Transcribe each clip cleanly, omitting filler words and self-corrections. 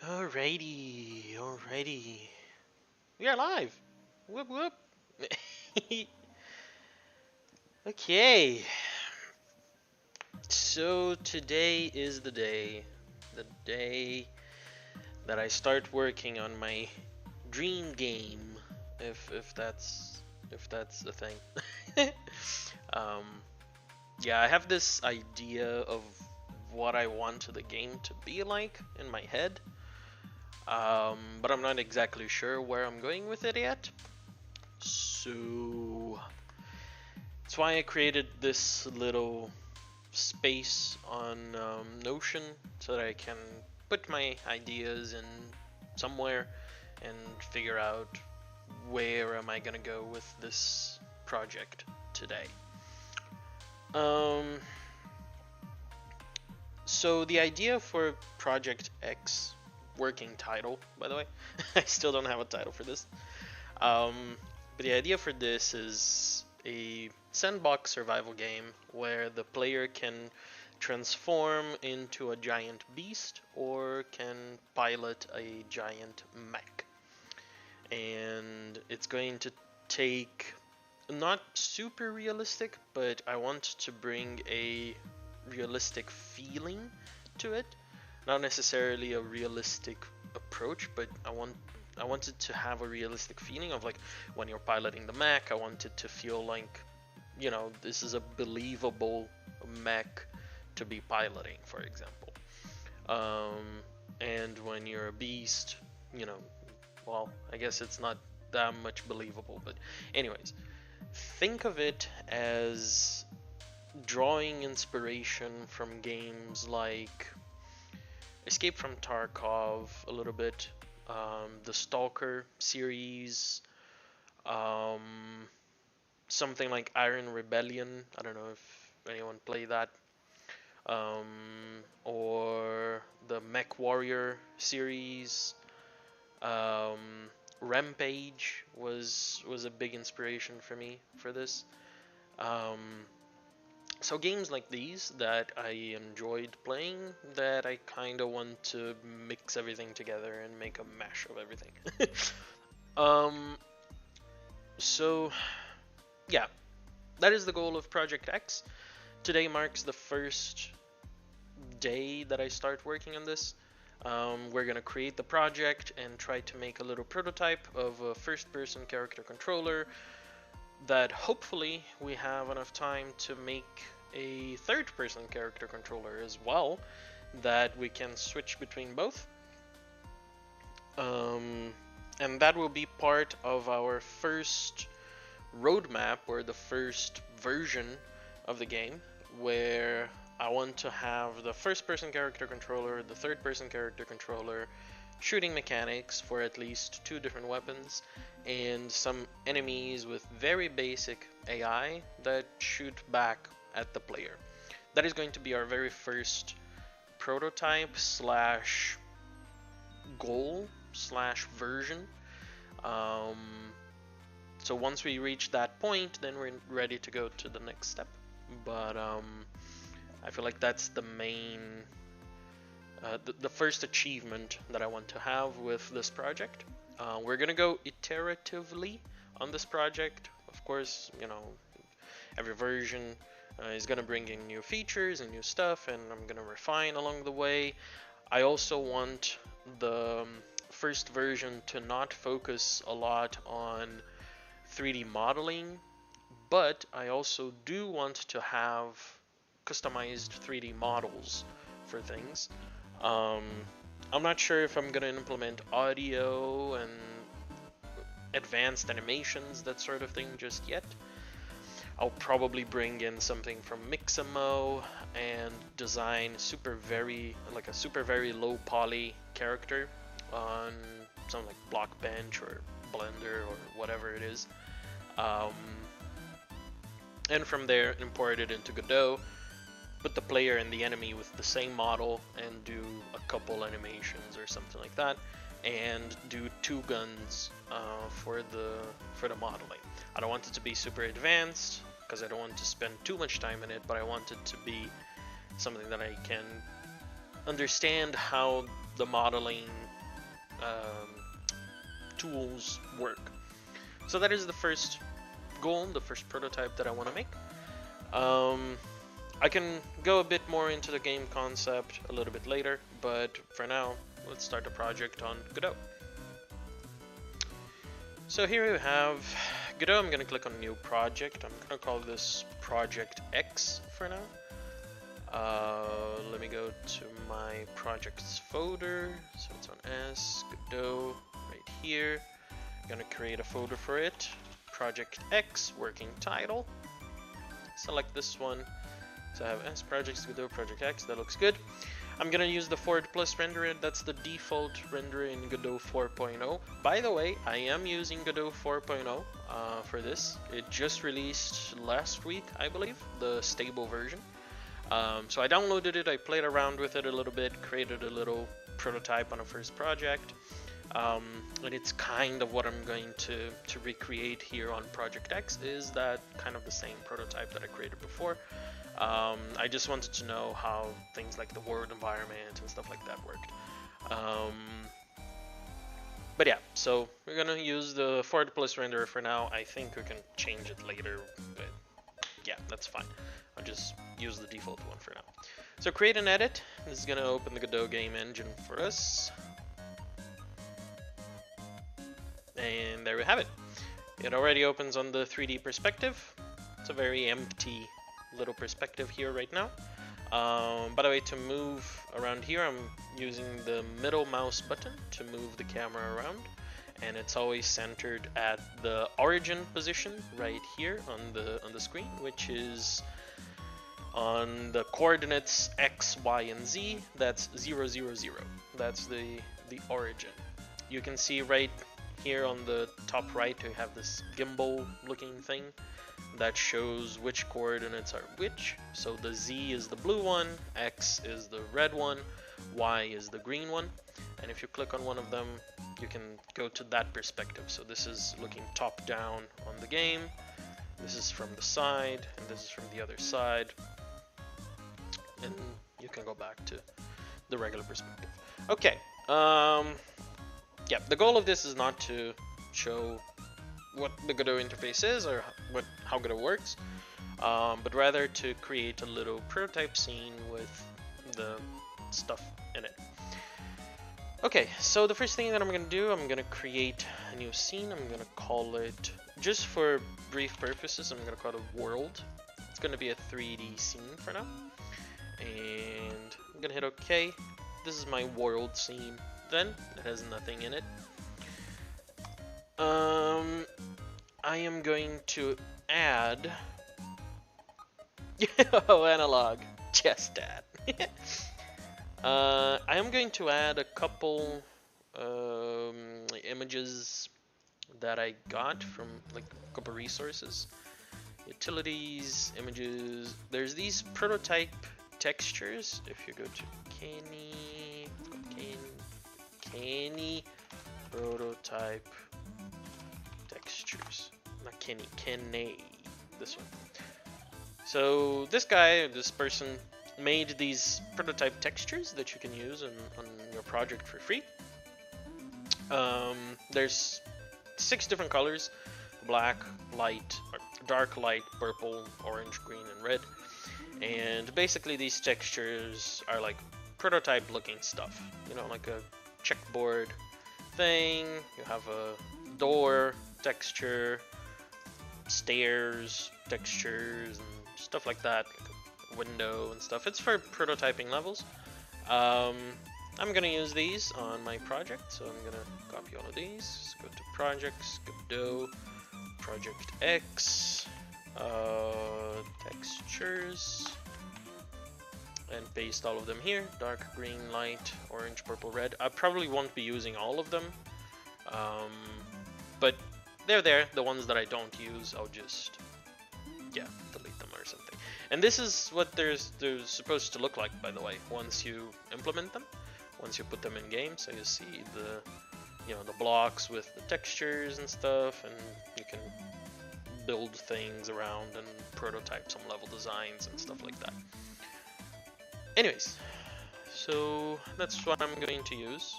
Alrighty. We are live. Whoop whoop. Okay. So today is the day that I start working on my dream game, if that's a thing. um, yeah, I have this idea of what I want the game to be like in my head. But I'm not exactly sure where I'm going with it yet. So that's why I created this little space on Notion so that I can put my ideas in somewhere and figure out where am I gonna go with this project today. So the idea for Project X, working title, by the way, I still don't have a title for this. But the idea for this is a sandbox survival game where the player can transform into a giant beast or can pilot a giant mech. And it's going to take not super realistic, but I want to bring a realistic feeling to it. Not necessarily a realistic approach, but I wanted to have a realistic feeling of like when you're piloting the mech. I want it to feel like, you know, this is a believable mech to be piloting, for example. And when you're a beast, you know, well, I guess it's not that much believable, but anyways, think of it as drawing inspiration from games like Escape from Tarkov a little bit, the Stalker series, something like Iron Rebellion. I don't know if anyone played that, or the Mech Warrior series. Rampage was a big inspiration for me for this. So games like these that I enjoyed playing, that I kind of want to mix everything together and make a mash of everything. So yeah, that is the goal of Project X. Today marks the first day that I start working on this. We're gonna create the project and try to make a little prototype of a first-person character controller that hopefully we have enough time to make a third-person character controller as well, that we can switch between both. And that will be part of our first roadmap, or the first version of the game, where I want to have the first-person character controller, the third-person character controller, shooting mechanics for at least 2 different weapons, and some enemies with very basic AI that shoot back at the player. That is going to be our very first prototype slash goal slash version. So once we reach that point, then we're ready to go to the next step. But I feel like that's the main, the first achievement that I want to have with this project. We're gonna go iteratively on this project. Of course, you know, every version is gonna bring in new features and new stuff, and I'm gonna refine along the way. I also want the first version to not focus a lot on 3D modeling, but I also do want to have customized 3D models for things. I'm not sure if I'm gonna implement audio and advanced animations, that sort of thing, just yet. I'll probably bring in something from Mixamo and design a super very low poly character on something like Blockbench or Blender or whatever it is. And from there, import it into Godot, put the player and the enemy with the same model, and do a couple animations or something like that, and do 2 guns for the modeling. I don't want it to be super advanced because I don't want to spend too much time in it, but I want it to be something that I can understand how the modeling tools work. So that is the first goal, the first prototype that I want to make. I can go a bit more into the game concept a little bit later, but for now, let's start a project on Godot. So here we have Godot. I'm going to click on New Project. I'm going to call this Project X for now. Let me go to my projects folder. So it's on S, Godot, right here. I'm going to create a folder for it. Project X, working title. Select this one. So I have S projects, Godot, Project X. That looks good. I'm gonna use the Forward Plus renderer. That's the default renderer in Godot 4.0. By the way, I am using Godot 4.0 for this. It just released last week, I believe, the stable version. So I downloaded it, I played around with it a little bit, created a little prototype on a first project. And it's kind of what I'm going to recreate here on Project X, is that kind of the same prototype that I created before. I just wanted to know how things like the world environment and stuff like that worked. But yeah, so we're gonna use the Forward Plus renderer for now. I think we can change it later, but yeah, that's fine. I'll just use the default one for now. So create and edit. This is gonna open the Godot game engine for us. And there we have it. It already opens on the 3D perspective. It's a very empty little perspective here right now. By the way, to move around here, I'm using the middle mouse button to move the camera around, and it's always centered at the origin position right here on the screen, which is on the coordinates X, Y, and Z. That's 0, 0, 0. That's the origin. You can see right here on the top right, we have this gimbal looking thing that shows which coordinates are which. So the Z is the blue one, X is the red one, Y is the green one. And if you click on one of them, you can go to that perspective. So this is looking top down on the game, this is from the side, and this is from the other side. And you can go back to the regular perspective. Okay, yeah, the goal of this is not to show what the Godot interface is or how Godot works, but rather to create a little prototype scene with the stuff in it. Okay, so the first thing that I'm going to do, I'm going to create a new scene. I'm going to call it, just for brief purposes, I'm going to call it World. It's going to be a 3D scene for now. And I'm going to hit OK. This is my world scene. Then it has nothing in it. I am going to add analog, just add. I am going to add a couple images that I got from like a couple resources. Utilities, images. There's these prototype textures. If you go to Canny prototype textures, not Kenny, this one. So this person made these prototype textures that you can use on your project for free. There's 6 different colors: black, light, dark light, purple, orange, green, and red. And basically these textures are like prototype looking stuff, you know, like a checkboard thing. You have a door texture, stairs textures, and stuff like that, like a window and stuff. It's for prototyping levels. I'm gonna use these on my project, so I'm gonna copy all of these. Go to projects, Godot, Project X, textures, and paste all of them here. Dark green, light, orange, purple, red. I probably won't be using all of them, but they're there. The ones that I don't use, I'll just, yeah, delete them or something. And this is what they're supposed to look like, by the way, once you implement them, once you put them in game. So you see the, you know, the blocks with the textures and stuff, and you can build things around and prototype some level designs and stuff like that. Anyways, so that's what I'm going to use.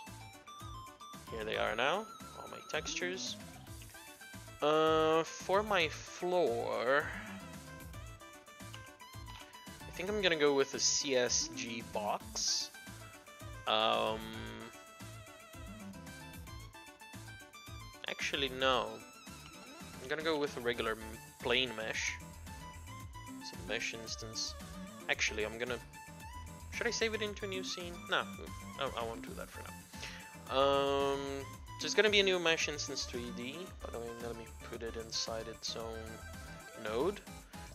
Here they are now, all my textures. For my floor, I think I'm gonna go with a CSG box. Actually, no. I'm gonna go with a regular plain mesh. It's a mesh instance. Actually, I'm gonna... Should I save it into a new scene? No, I won't do that for now. So it's gonna be a new mesh instance 3D. By the way, let me put it inside its own node.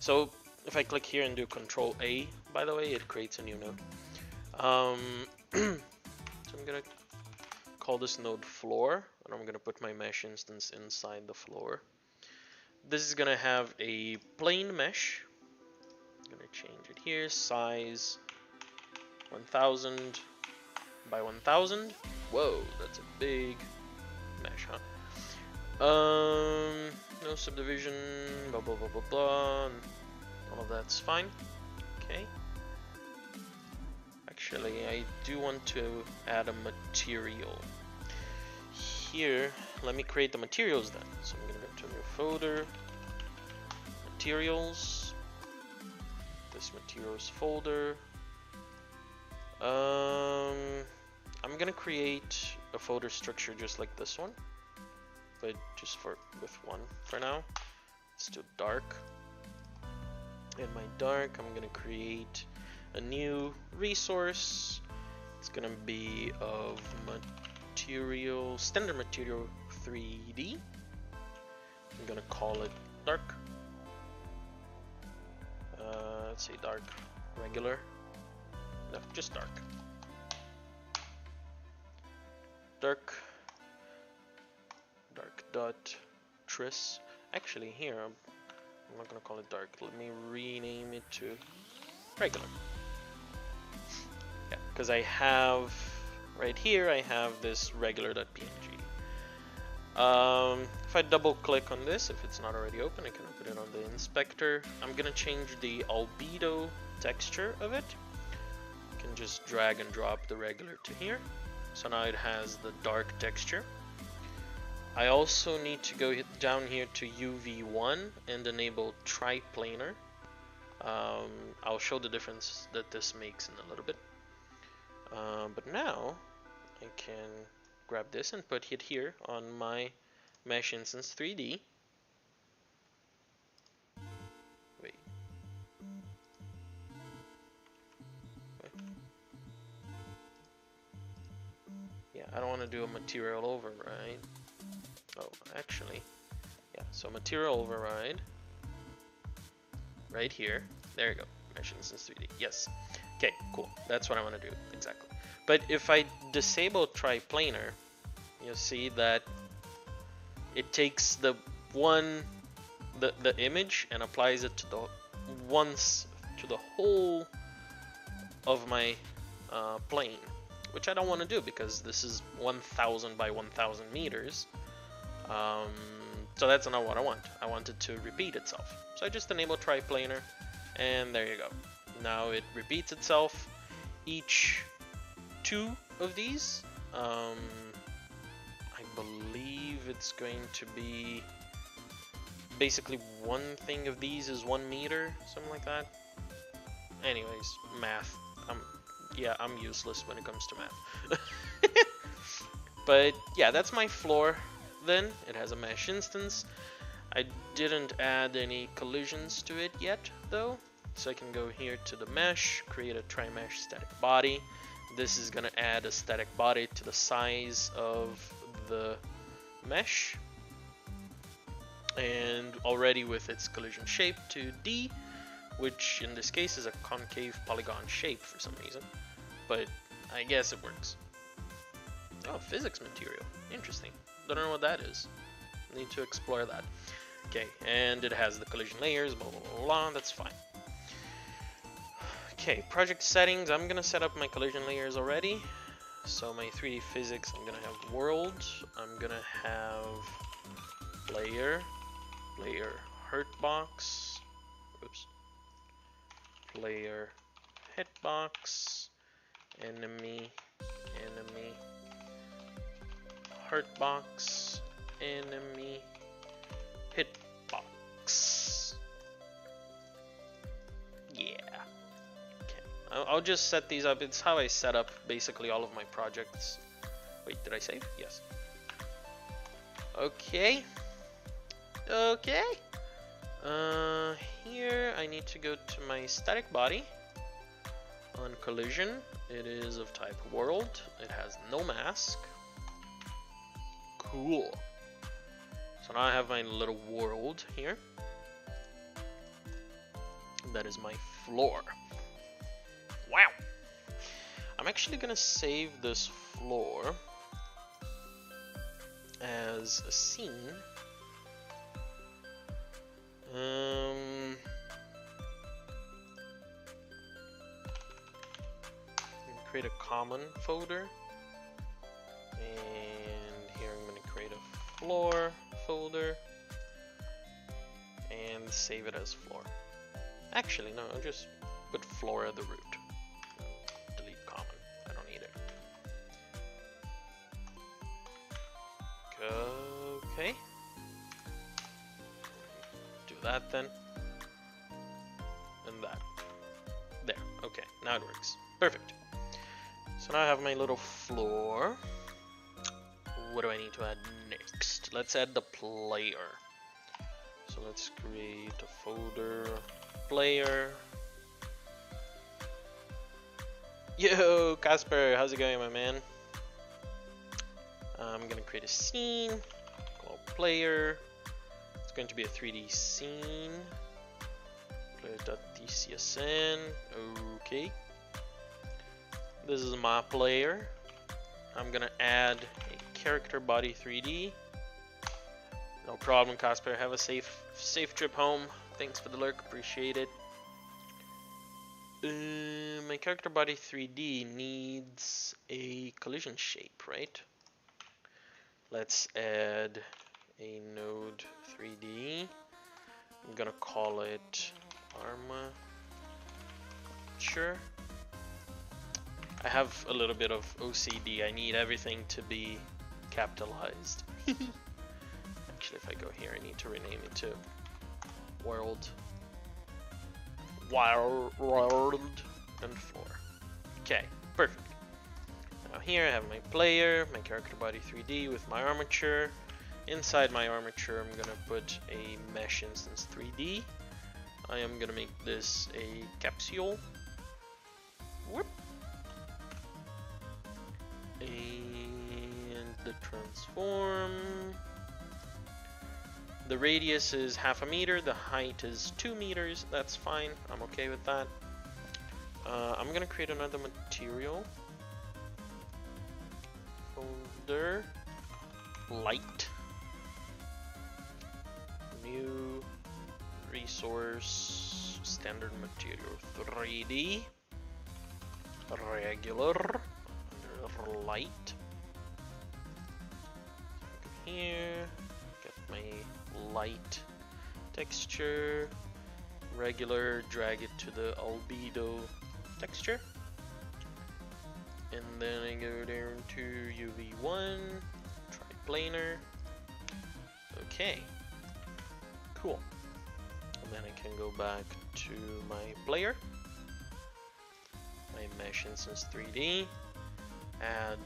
So if I click here and do Control A, by the way, it creates a new node. So I'm gonna call this node floor, and I'm gonna put my mesh instance inside the floor. This is gonna have a plain mesh. I'm gonna change it here, size 1000 by 1000. Whoa, that's a big mesh, huh? No subdivision, blah blah blah blah blah. All of that's fine. Okay. Actually, I do want to add a material. Here, let me create the materials then. So I'm gonna go to a new folder, materials, this materials folder. I'm gonna create a folder structure just like this one, but just with one for now. Let's do dark. In my dark, I'm gonna create a new resource. It's gonna be of material, standard material 3D. I'm gonna call it dark. Let's say dark regular. No, just dark. Dark dot tris. Actually, here I'm not gonna call it dark. Let me rename it to regular. Yeah, because I have right here I have this regular.png. If I double click on this, if it's not already open, I can open it on the inspector. I'm gonna change the albedo texture of it. I can just drag and drop the regular to here. So now it has the dark texture. I also need to go down here to UV1 and enable triplanar. I'll show the difference that this makes in a little bit. But now I can grab this and put it here on my mesh instance 3D. Wait. Yeah, I don't want to do a material override. Oh, actually, yeah, so material override right here. There you go, mesh instance 3D. Yes. Okay, cool. That's what I want to do exactly. But if I disable triplanar, you'll see that it takes the image and applies it to the whole of my plane, which I don't want to do because this is 1000 by 1000 meters. So that's not what I want. I want it to repeat itself. So I just enable triplanar, and there you go. Now it repeats itself. Each 2 of these, I believe it's going to be basically one thing of these is 1 meter, something like that. Anyways, math. I'm useless when it comes to math. But yeah, that's my floor. Then it has a mesh instance. I didn't add any collisions to it yet though, so I can go here to the mesh, create a tri-mesh static body. This is gonna add a static body to the size of the mesh, and already with its collision shape to D, which in this case is a concave polygon shape for some reason, but I guess it works. Oh, physics material, interesting. Don't know what that is. Need to explore that. Okay, and it has the collision layers, blah blah blah blah, that's fine. Okay, project settings, I'm gonna set up my collision layers already. So my 3D physics, I'm gonna have world, I'm gonna have layer hurtbox, oops, player hitbox, enemy heart box, enemy hitbox. Yeah. Okay. I'll just set these up. It's how I set up basically all of my projects. Wait, did I save? Yes. Okay. Okay. Here I need to go to my static body. On collision, it is of type world. It has no mask. Cool. So now I have my little world here. That is my floor. Wow. I'm actually gonna save this floor as a scene. Create a common folder, and here I'm going to create a floor folder and save it as floor. Actually, no, I'll just put floor at the root. Delete common. I don't need it. Okay. Do that then. And that. There. Okay, now it works. Perfect. So now I have my little floor. What do I need to add next? Let's add the player. So let's create a folder, player. Yo, Casper, how's it going, my man? I'm gonna create a scene called player. It's going to be a 3D scene. Player.tcsn. Okay. This is my player. I'm gonna add a character body 3D. No problem, Casper. Have a safe trip home. Thanks for the lurk, appreciate it. My character body 3D needs a collision shape, right? Let's add a node 3D. I'm gonna call it armature. I have a little bit of OCD. I need everything to be capitalized. Actually, if I go here, I need to rename it to world, world, and floor. Okay, perfect. Now here I have my player, my character body 3D with my armature. Inside my armature, I'm gonna put a mesh instance 3D. I am gonna make this a capsule. Whoop. And the transform. The radius is 0.5 meters, the height is 2 meters. That's fine, I'm okay with that. I'm gonna create another material folder, light, new resource, standard material 3D, regular, light. Here, get my light texture, regular, drag it to the albedo texture, and then I go down to UV1, triplanar. Okay, cool. And then I can go back to my player, my mesh instance 3D, add,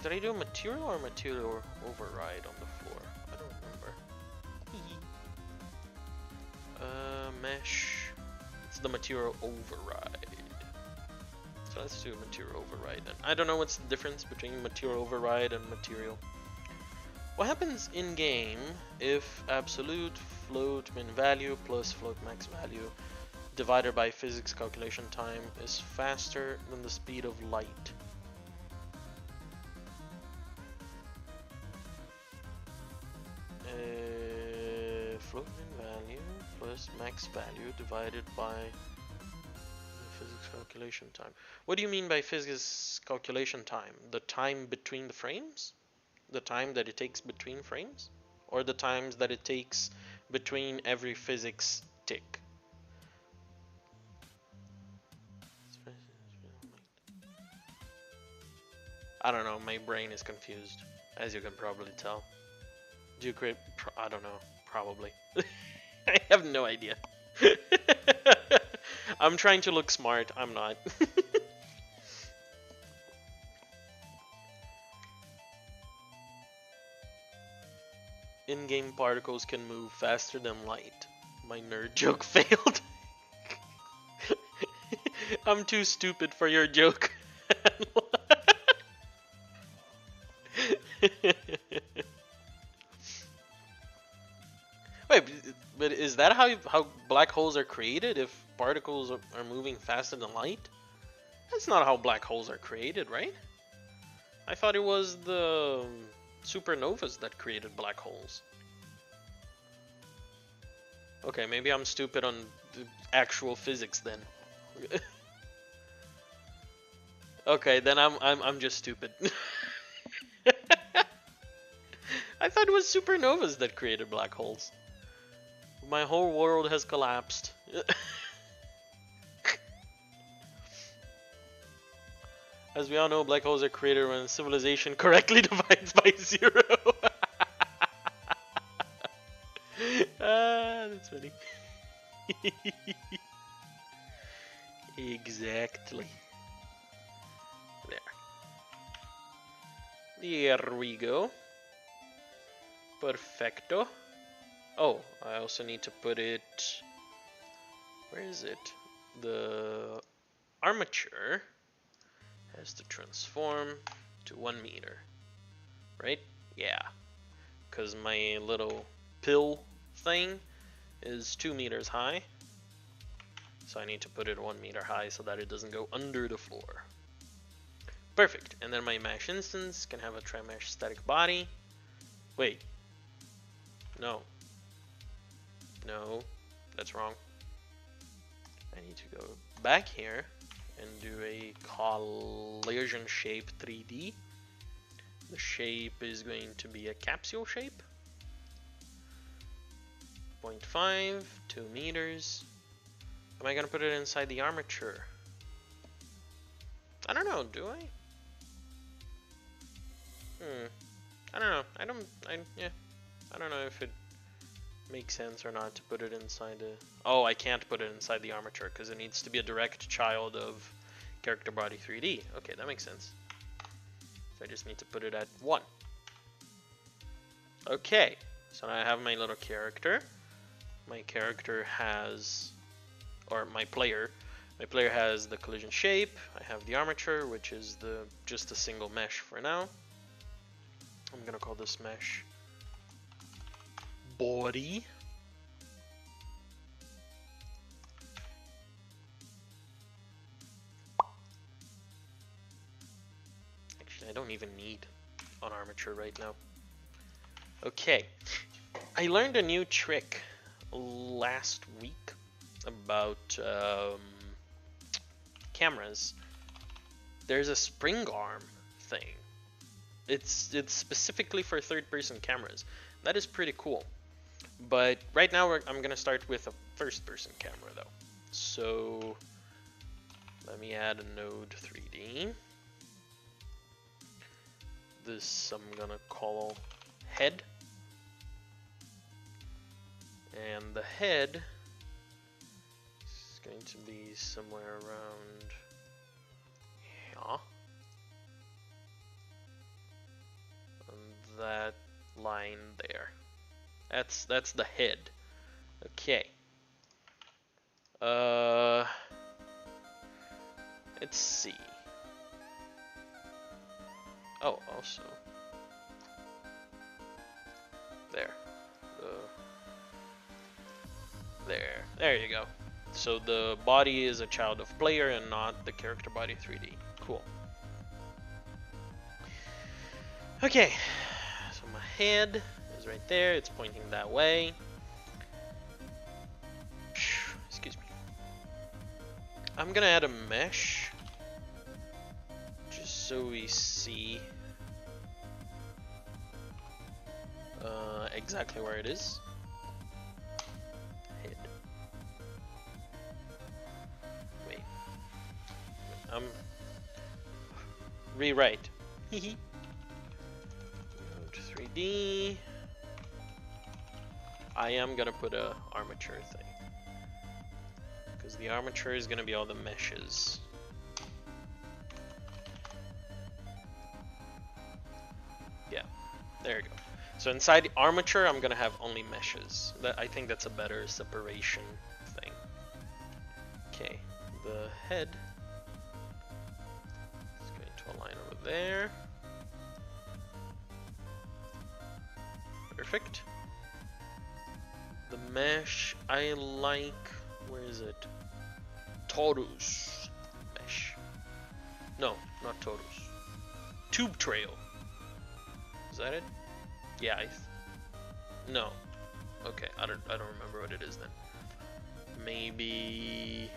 did I do a material or material override on the floor? I don't remember. Mesh, it's the material override. So let's do a material override then. I don't know what's the difference between material override and material. What happens in game if absolute float min value plus float max value divided by physics calculation time is faster than the speed of light? Float min value plus max value divided by the physics calculation time. What do you mean by physics calculation time? The time between the frames? The time that it takes between frames? Or the times that it takes between every physics tick? I don't know, my brain is confused, as you can probably tell. Do you create... I don't know, probably. I have no idea. I'm trying to look smart, I'm not. In-game particles can move faster than light. My nerd joke failed. I'm too stupid for your joke. Wait, but is that how black holes are created? If particles are moving faster than light? That's not how black holes are created, right? I thought it was the supernovas that created black holes. Okay, maybe I'm stupid on the actual physics then. Okay, then I'm just stupid. I thought it was supernovas that created black holes. My whole world has collapsed. As we all know, black holes are created when civilization correctly divides by 0. Ah, that's funny. Exactly. There we go. Perfecto. Oh, I also need to put it... Where is it? The armature has to transform to 1 meter. Right? Yeah. Because my little pill thing is 2 meters high. So I need to put it 1 meter high so that it doesn't go under the floor. Perfect. And then my mesh instance can have a tri-mesh static body. Wait. No. No. That's wrong. I need to go back here and do a collision shape 3D. The shape is going to be a capsule shape. 0.5, 2 meters. Am I gonna put it inside the armature? I don't know, do I? I don't know. I don't know if it makes sense or not to put it inside the... Oh, I can't put it inside the armature because it needs to be a direct child of character body 3D. Okay, that makes sense. So I just need to put it at 1. Okay, so now I have my little character. My character has... Or my player has the collision shape. I have the armature, which is just a single mesh for now. I'm gonna call this mesh body. Actually, I don't even need an armature right now. Okay, I learned a new trick last week about cameras. There's a spring arm thing. It's specifically for third-person cameras. That is pretty cool. But right now I'm gonna start with a first-person camera though. So let me add a node 3D. This I'm gonna call head. And the head is going to be somewhere around here. That line there. That's the head. Okay. Let's see. Oh, also there. There you go. So the body is a child of player and not the character body 3D. Cool. Okay. So my head is right there. It's pointing that way. Excuse me. I'm gonna add a mesh just so we see exactly where it is. Head. Wait. Rewrite. Go to 3D. I am gonna put a armature thing, because the armature is gonna be all the meshes. Yeah, there you go. So inside the armature, I'm gonna have only meshes. I think that's a better separation thing. Okay, the head is going to align over there. Perfect. The mesh, I like, where is it? TODOs mesh. No, not TODOs. Tube trail. Is that it? Yeah, no. Okay, I don't remember what it is then. Maybe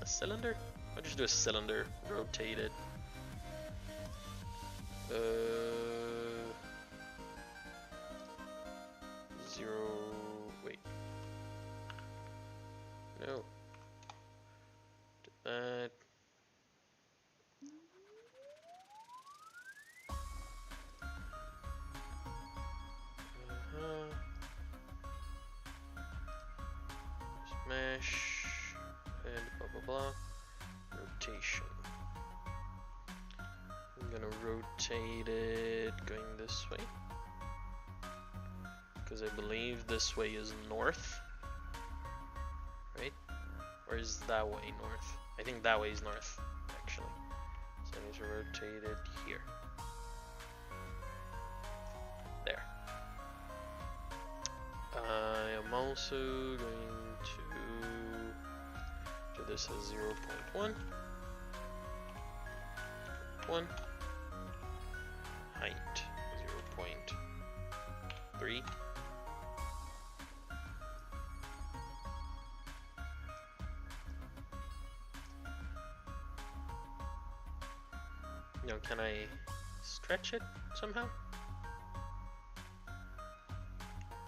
a cylinder? I'll just do a cylinder, rotate it. Wait. No. That. Mesh and blah blah blah. Rotation. I'm gonna rotate it going this way, because I believe this way is north, right? Or is that way north? I think that way is north, actually. So I need to rotate it here. There. I am also going to do this as 0.1. 1. Height 0.3. Now, can I stretch it somehow?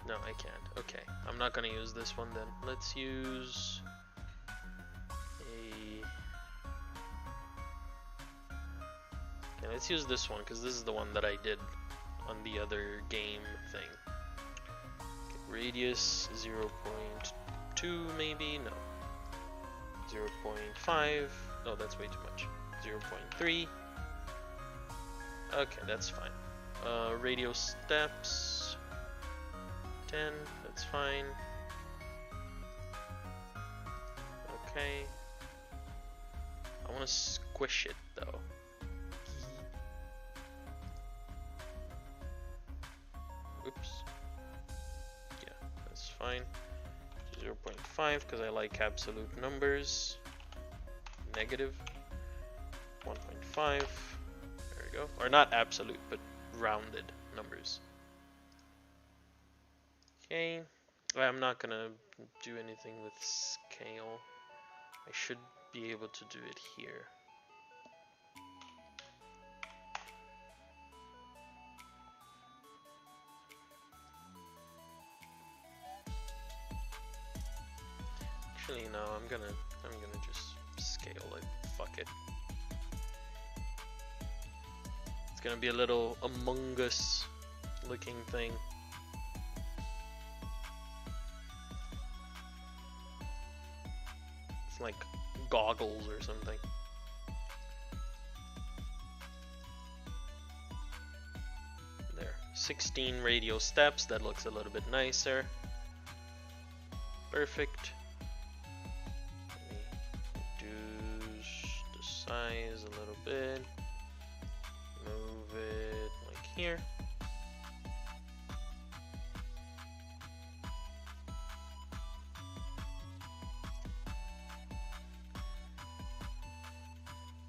No, I can't. Okay, I'm not gonna use this one then. Let's use okay, let's use this one, because this is the one that I did on the other game thing. Okay, radius 0.2 maybe? No. 0.5. No, that's way too much. 0.3. Okay, that's fine. Radial steps 10, that's fine. Okay. I want to squish it though. Oops. Yeah, that's fine. 0.5 because I like absolute numbers. Negative 1.5. There we go. Or not absolute, but rounded numbers. Okay. I'm not gonna do anything with scale. I should be able to do it here. Actually, no. I'm gonna just scale it. Fuck it. It's gonna be a little Among Us looking thing. It's like goggles or something. There, 16 radial steps. That looks a little bit nicer. Perfect. Size a little bit, move it like here.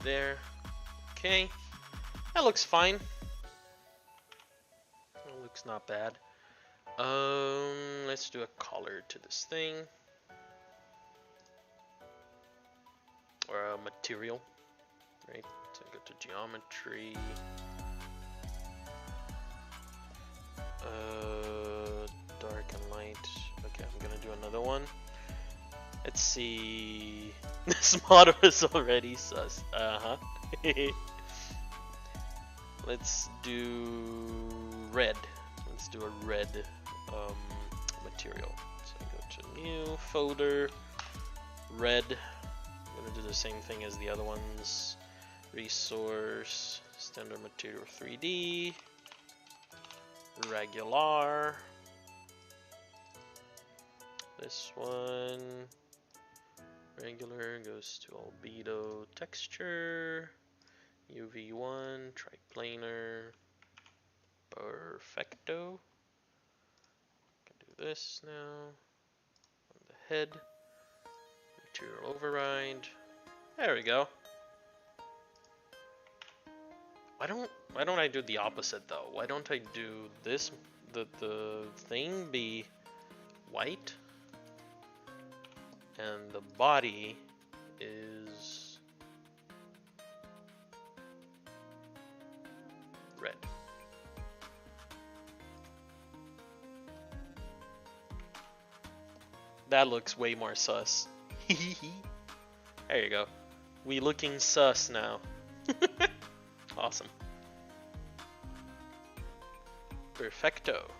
There. Okay, that looks fine. That looks not bad. Let's do a color to this thing, or a material. Right, so go to geometry, dark and light. Okay, I'm gonna do another one. Let's see. This model is already sus. let's do red. Let's do a red material. So go to new folder, red. I'm gonna do the same thing as the other ones. Resource, standard material 3D, regular. This one, regular, goes to albedo texture, UV1, triplanar, perfecto. Can do this now. On the head, material override. There we go. Why don't I do the opposite though? Why don't I do this, the thing be white and the body is red? That looks way more sus. There you go. We looking sus now. Awesome. Perfecto.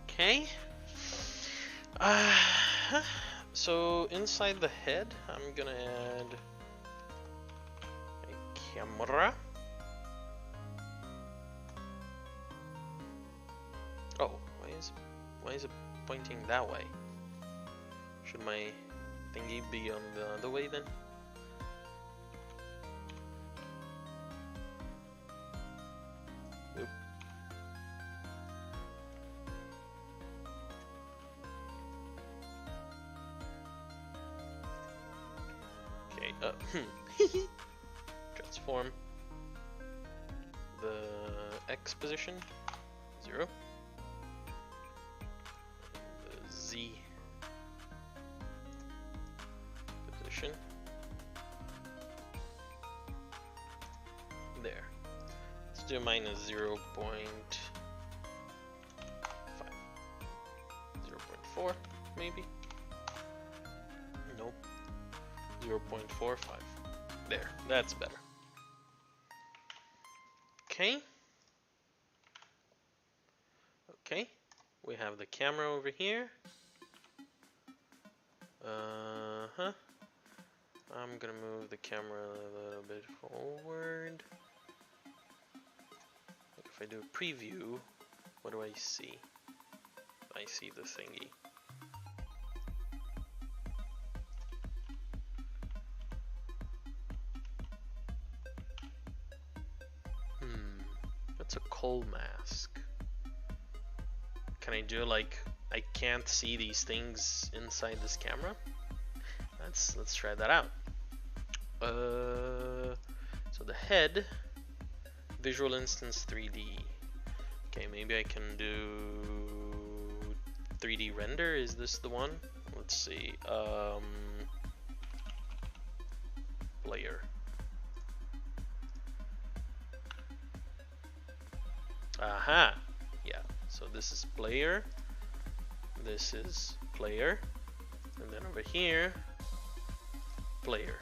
Okay. So inside the head, I'm gonna add a camera. Oh, why is it pointing that way? Should my thingy be on the other way then? Oop. Okay, transform the X position, 0. The Z position, there. Let's do minus 0.5, 0.4 maybe. Nope. 0.45. There, that's better. Okay. Okay, we have the camera over here. I'm gonna move the camera a little bit forward. If I do a preview, what do I see? I see the thingy. That's a coal mask. Can I do like, I can't see these things inside this camera? Let's try that out. So the head, visual instance 3D. Okay, maybe I can do 3D render. Is this the one? Let's see. Player. Aha. Yeah. So this is player. This is player. And then over here, player.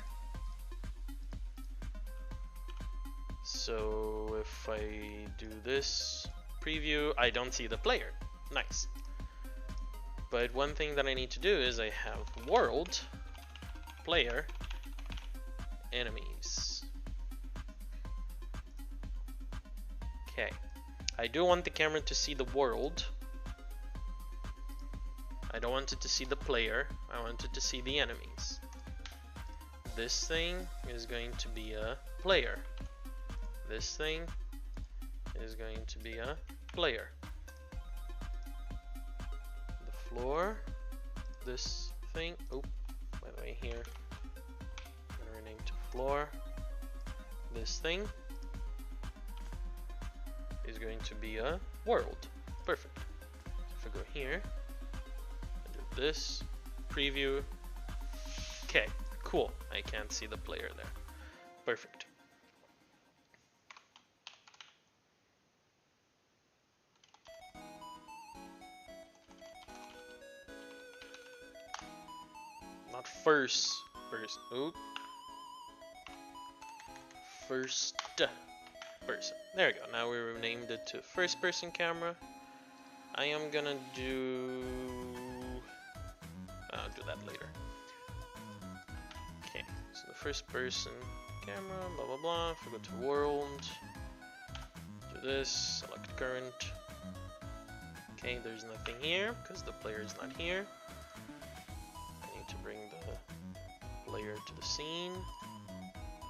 So if I do this preview, I don't see the player. Nice. But one thing that I need to do is I have world, player, enemies. Okay. I do want the camera to see the world. I don't want it to see the player. I want it to see the enemies. This thing is going to be a player. This thing is going to be a player. The floor, this thing, oh, by the way here, I'm gonna rename to floor. This thing is going to be a world. Perfect. So if I go here, I do this, preview. Okay, cool. I can't see the player there. Perfect. not first person. Oop. First person. There we go. Now we renamed it to first person camera. I am gonna do... I'll do that later. Okay, so the first person camera, blah blah blah. If we go to world, do this, select current. Okay, there's nothing here because the player is not here. I need to bring the player to the scene.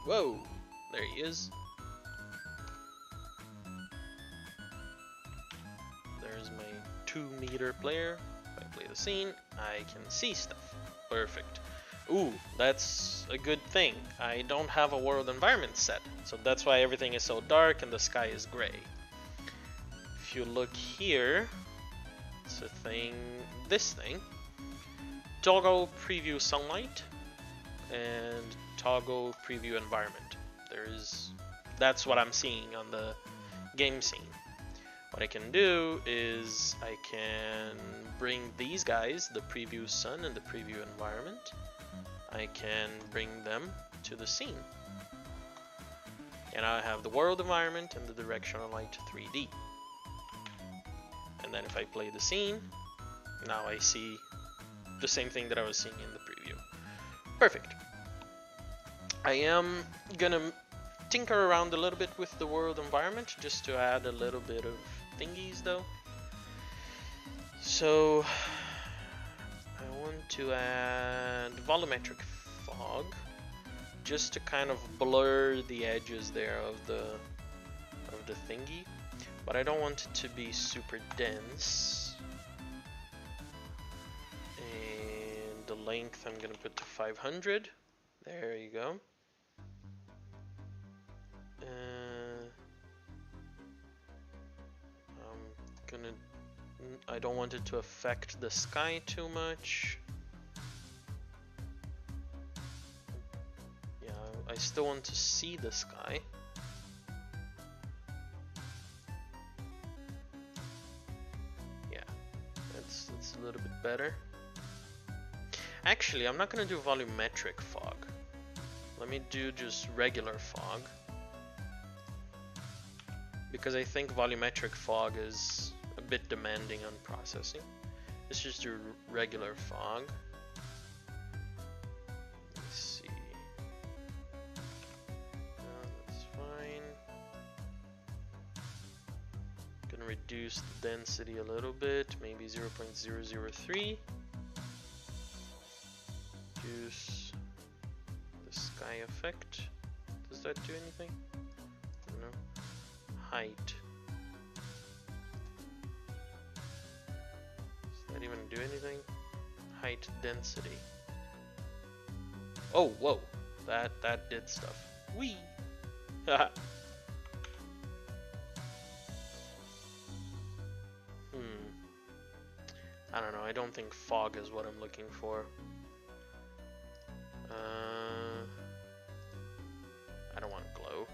Whoa, there he is. There's my 2-meter player. If I play the scene, I can see stuff. Perfect. Ooh, that's a good thing. I don't have a world environment set, so that's why everything is so dark and the sky is gray. If you look here, it's a thing, this thing. Toggle preview sunlight and toggle preview environment. That's what I'm seeing on the game scene. What I can do is I can bring these guys, the preview sun and the preview environment, I can bring them to the scene. And I have the world environment and the directional light 3D. And then if I play the scene, now I see the same thing that I was seeing in the preview. Perfect. I am gonna tinker around a little bit with the world environment just to add a little bit of thingies though. So I want to add volumetric fog just to kind of blur the edges there of the thingy, but I don't want it to be super dense. And the length I'm gonna put to 500. There you go. I don't want it to affect the sky too much. Yeah, I still want to see the sky. Yeah, that's a little bit better. Actually, I'm not gonna do volumetric fog. Let me do just regular fog, because I think volumetric fog is a bit demanding on processing. Let's just do regular fog. Let's see. That's fine. Gonna reduce the density a little bit, maybe 0.003. Reduce the sky effect. Does that do anything? No. Height. Does that even do anything? Height density. Oh, whoa. That did stuff. Whee! Haha. I don't know. I don't think fog is what I'm looking for. I don't want glow.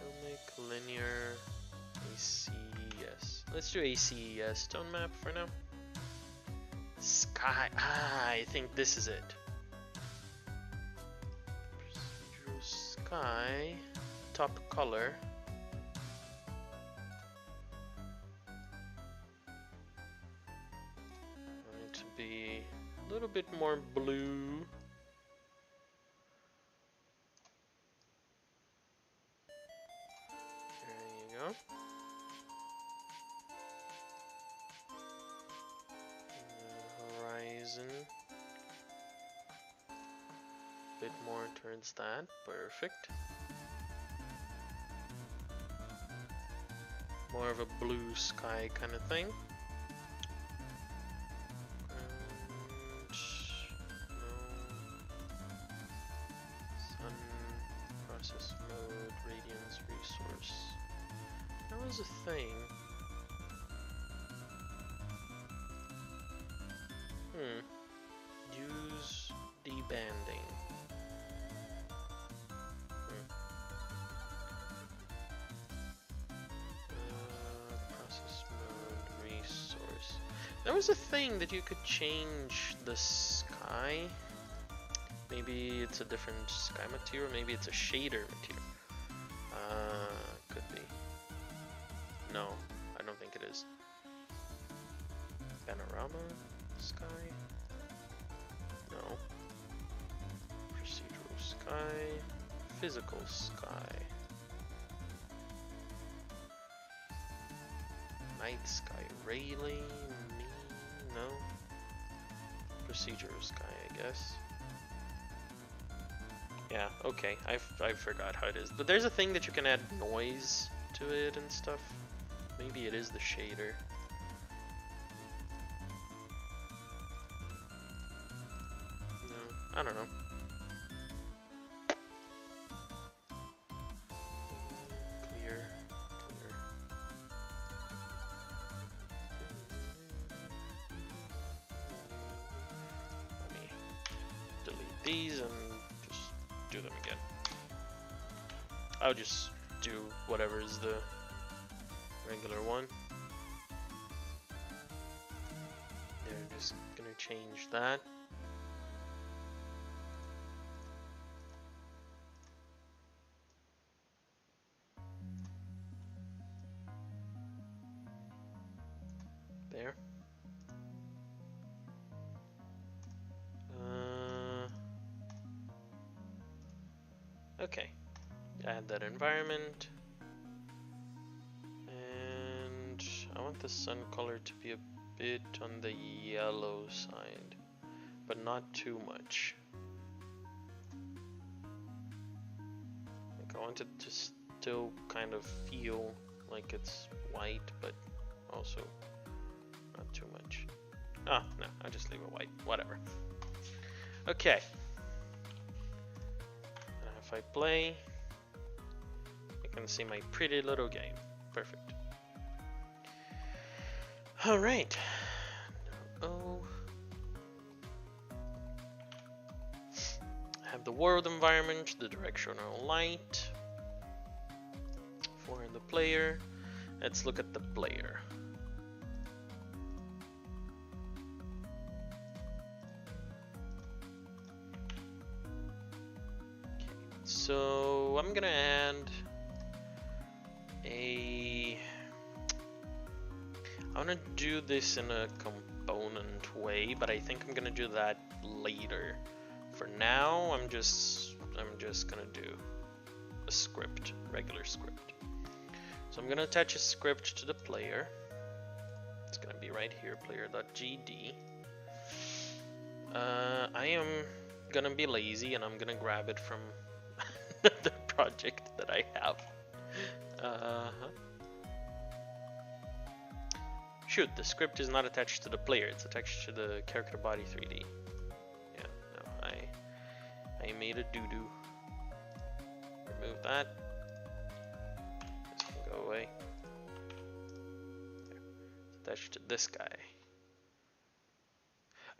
We'll make linear ACES. Let's do ACES tone map for now. Sky. I think this is it. Procedural sky. Top color. I need to be a little bit more blue. Horizon. Bit more towards that. Perfect. More of a blue sky kind of thing. And sun, process mode, radiance, resource. That was a thing. Use debanding. Process mode, resource. There was a thing that you could change the sky. Maybe it's a different sky material, maybe it's a shader material. Could be. No, I don't think it is. Panorama sky? No. Procedural sky. Physical sky. Night sky railing? No. Procedural sky, I guess. Yeah, okay, I forgot how it is. But there's a thing that you can add noise to it and stuff. Maybe it is the shader. No, I don't know. Clear. Let me delete these and do them again. I'll just do whatever is the regular one. They're just gonna change that. There. Okay, add that environment, and I want the sun color to be a bit on the yellow side, but not too much. Like I want it to still kind of feel like it's white, but also not too much. Ah, no, I'll just leave it white, whatever. Okay. If I play, you can see my pretty little game. Perfect. Alright. Oh. I have the world environment, the directional light for the player. Let's look at the player. So I'm gonna add I wanna do this in a component way, but I think I'm gonna do that later. For now, I'm just gonna do a script, regular script. So I'm gonna attach a script to the player. It's gonna be right here, player.gd. I am gonna be lazy and I'm gonna grab it from the project that I have. Shoot, the script is not attached to the player, it's attached to the character body 3D. Yeah, no, I made a doo-doo. Remove that. This can go away. There. It's attached to this guy.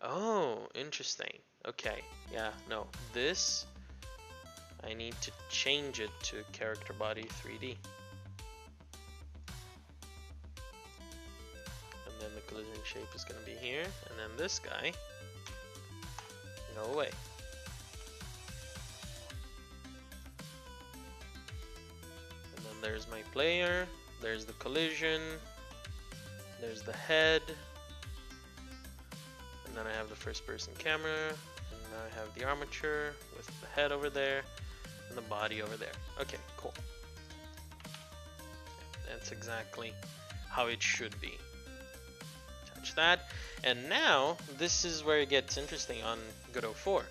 Oh, interesting. Okay, yeah, no, this I need to change it to character body 3D. And then the collision shape is going to be here. And then this guy, go away. And then there's my player, there's the collision, there's the head. And then I have the first person camera. And now I have the armature with the head over there. And the body over there. Okay, cool. That's exactly how it should be. Touch that. And now, this is where it gets interesting on Godot 4.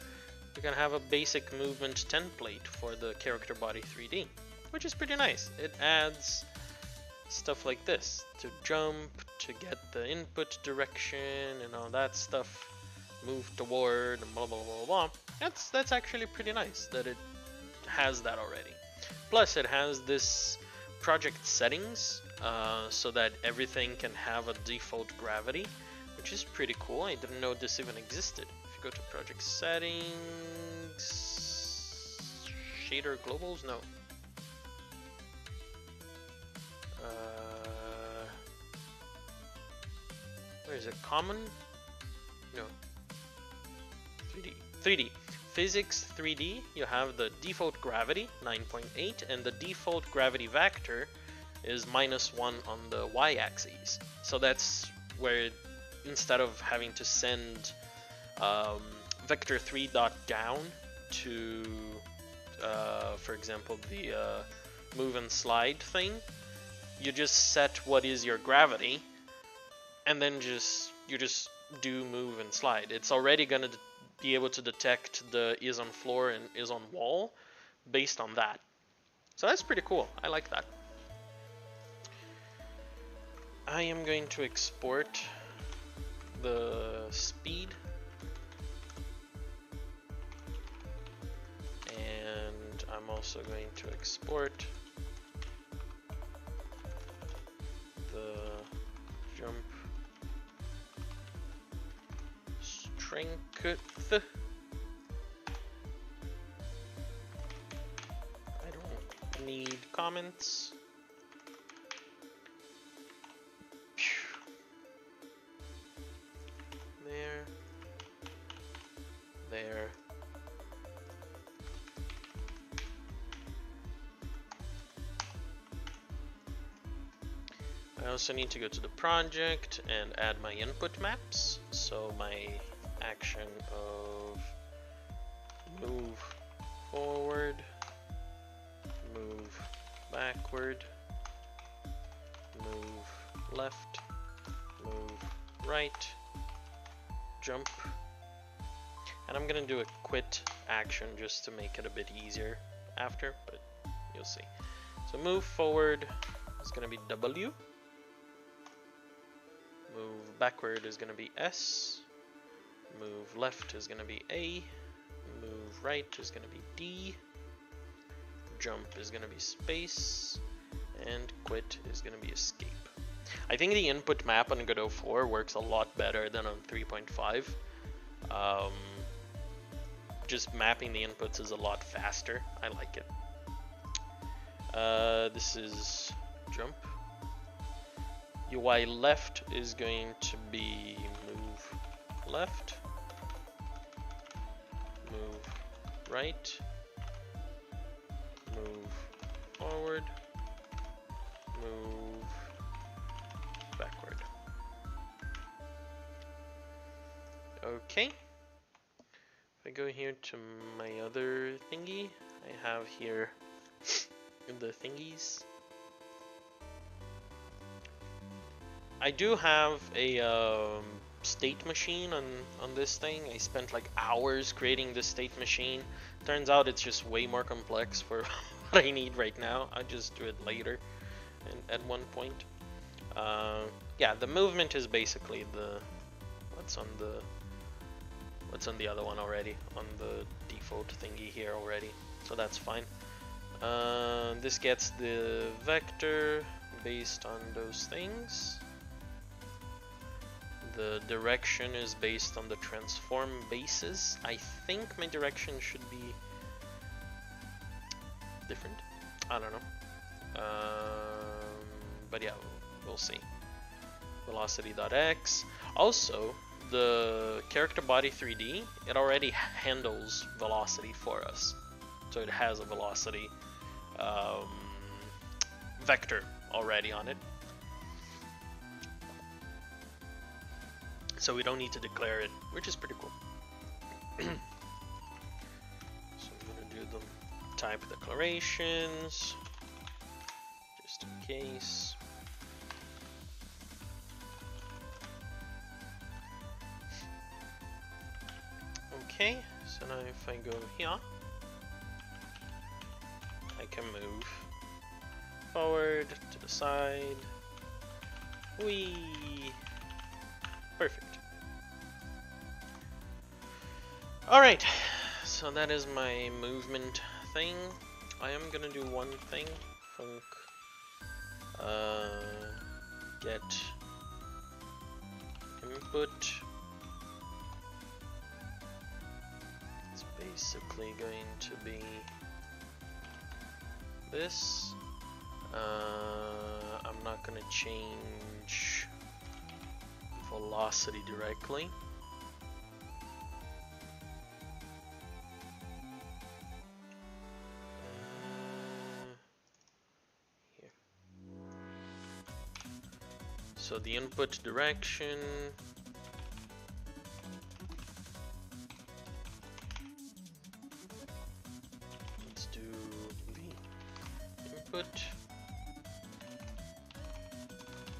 You're gonna have a basic movement template for the character body 3D, which is pretty nice. It adds stuff like this to jump, to get the input direction and all that stuff, move toward, and blah blah blah blah. That's actually pretty nice that it has that already. Plus it has this project settings so that everything can have a default gravity, which is pretty cool. I didn't know this even existed. If you go to project settings, shader globals, no. where is it? Common? No. 3D. 3D. Physics 3D, you have the default gravity, 9.8, and the default gravity vector is -1 on the y-axis. So that's where, instead of having to send vector 3 dot down to, for example, the move and slide thing, you just set what is your gravity, and then you just do move and slide. It's already gonna be able to detect the is on floor and is on wall based on that. So that's pretty cool. I like that. I am going to export the speed, and I'm also going to export the jump strength. I don't need comments. There. I also need to go to the project and add my input maps. So my action of move forward, move backward, move left, move right, jump. And I'm gonna do a quit action just to make it a bit easier after, but you'll see. So move forward is gonna be W. Move backward is gonna be S. Move left is gonna be A. Move right is gonna be D. Jump is gonna be space. And quit is gonna be escape. I think the input map on Godot 4 works a lot better than on 3.5. Just mapping the inputs is a lot faster. I like it. This is jump. UI left is going to be move left, move right, move forward, move backward. Okay. If I go here to my other thingy, I have here the thingies. I do have a state machine on this thing. I spent like hours creating this state machine. Turns out it's just way more complex for what I need right now. I'll just do it later and at one point. Yeah, the movement is basically the what's on the other one already, on the default thingy here already, so that's fine. This gets the vector based on those things. The direction is based on the transform bases. I think my direction should be different. I don't know. But yeah, we'll see. Velocity.x. Also, the character body 3D, it already handles velocity for us. So it has a velocity vector already on it. So we don't need to declare it, which is pretty cool. So I'm gonna do the type declarations, just in case. Okay, so now if I go here, I can move forward, to the side. Whee! Perfect. Alright, so that is my movement thing. I am gonna do one thing. Func get input. It's basically going to be this. I'm not gonna change velocity directly. Here. So the input direction. Let's do the input.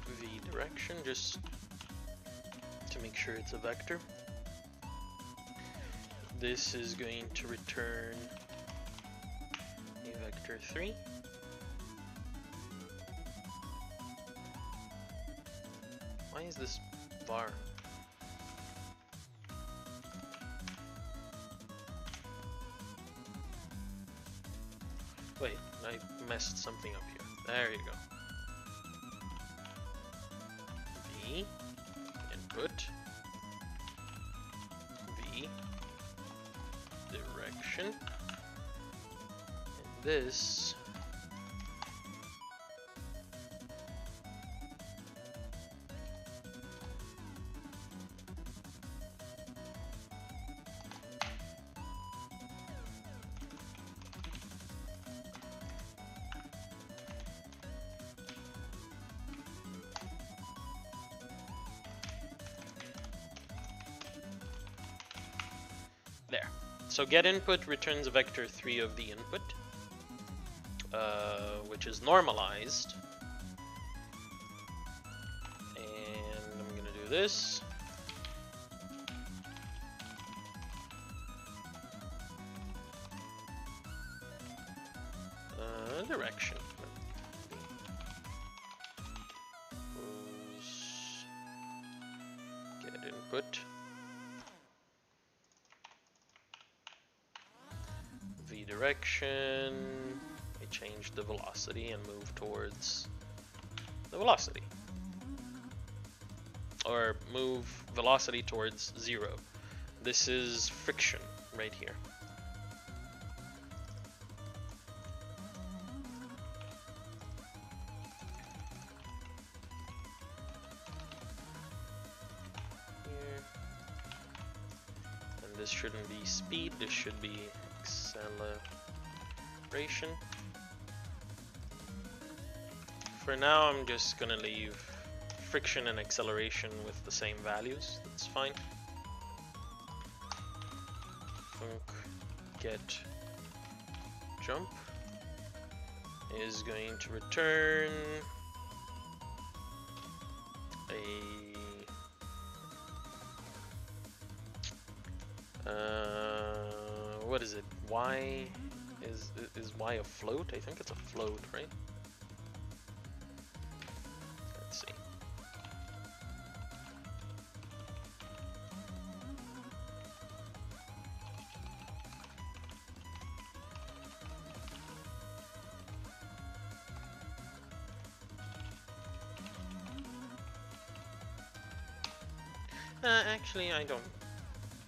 V direction, just to make sure it's a vector. This is going to return a vector 3. Why is this var? Wait, I messed something up here. There you go. V, input, V, direction, and this there. So get input returns a vector 3 of the input, which is normalized. And I'm gonna do this. Direction. Get input. V direction. I change the velocity and move towards the velocity. Or move velocity towards 0. This is friction right here. This shouldn't be speed, this should be acceleration. For now, I'm just gonna leave friction and acceleration with the same values. That's fine. Func get jump is going to return what is it? Y is Y a float? I think it's a float, right? Let's see. Actually, I don't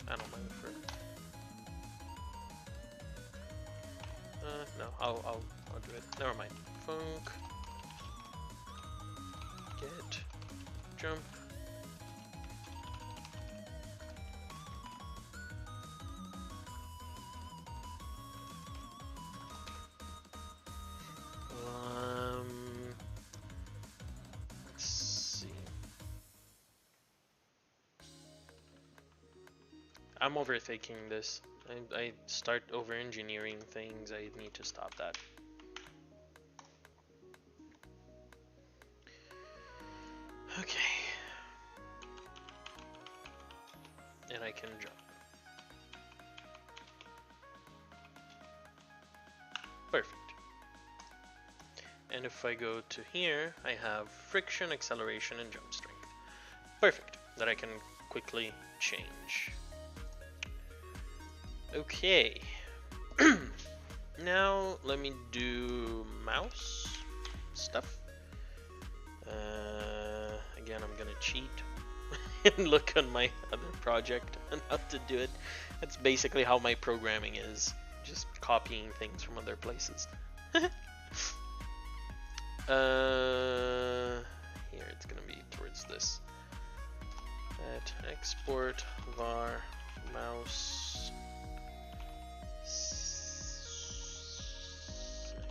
mind for. No, I'll do it. Never mind. Func get jump. Let's see. I'm overthinking this. I start over-engineering things. I need to stop that. Okay. And I can jump. Perfect. And if I go to here, I have friction, acceleration, and jump strength. Perfect. That I can quickly change. Okay. Now let me do mouse stuff. Again, I'm gonna cheat and look on my other project on how to do it. That's basically how my programming is, just copying things from other places. Here it's gonna be towards this. at export var mouse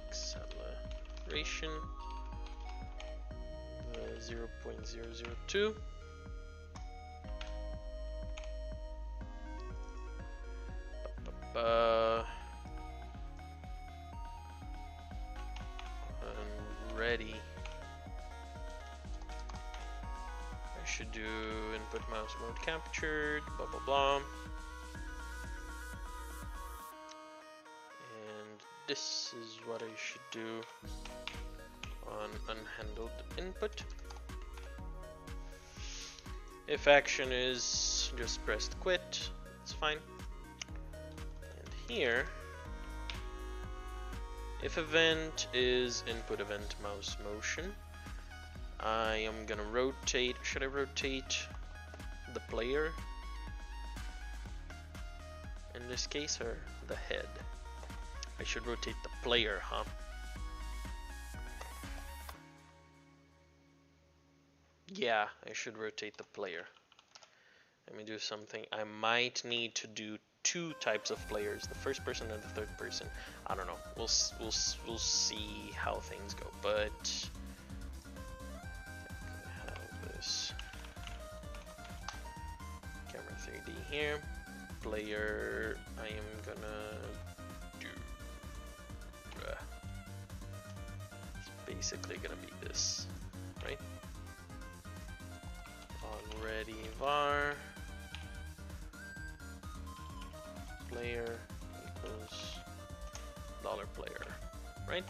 acceleration 0.002. And ready. I should do input mouse mode captured, blah blah blah. And this is what I should do on unhandled input. If action is just pressed quit, it's fine. And here, if event is input event mouse motion, I am gonna rotate. Should I rotate the player in this case, or the head? I should rotate the player, huh? Yeah, I should rotate the player. Let me do something. I might need to do two types of players, the first person and the third person. I don't know. We'll see how things go. But I have this camera 3D here. Player. I am gonna do. It's basically gonna be this, right? Ready var player equals $player, right?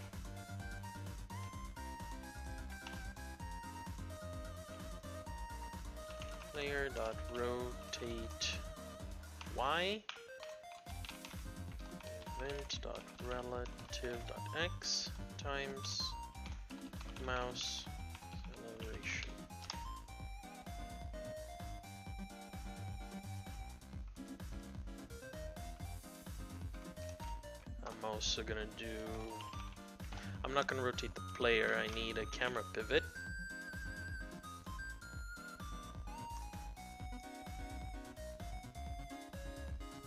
Player dot rotate y event dot relative dot x times mouse acceleration. I'm also gonna do, I'm not gonna rotate the player, I need a camera pivot.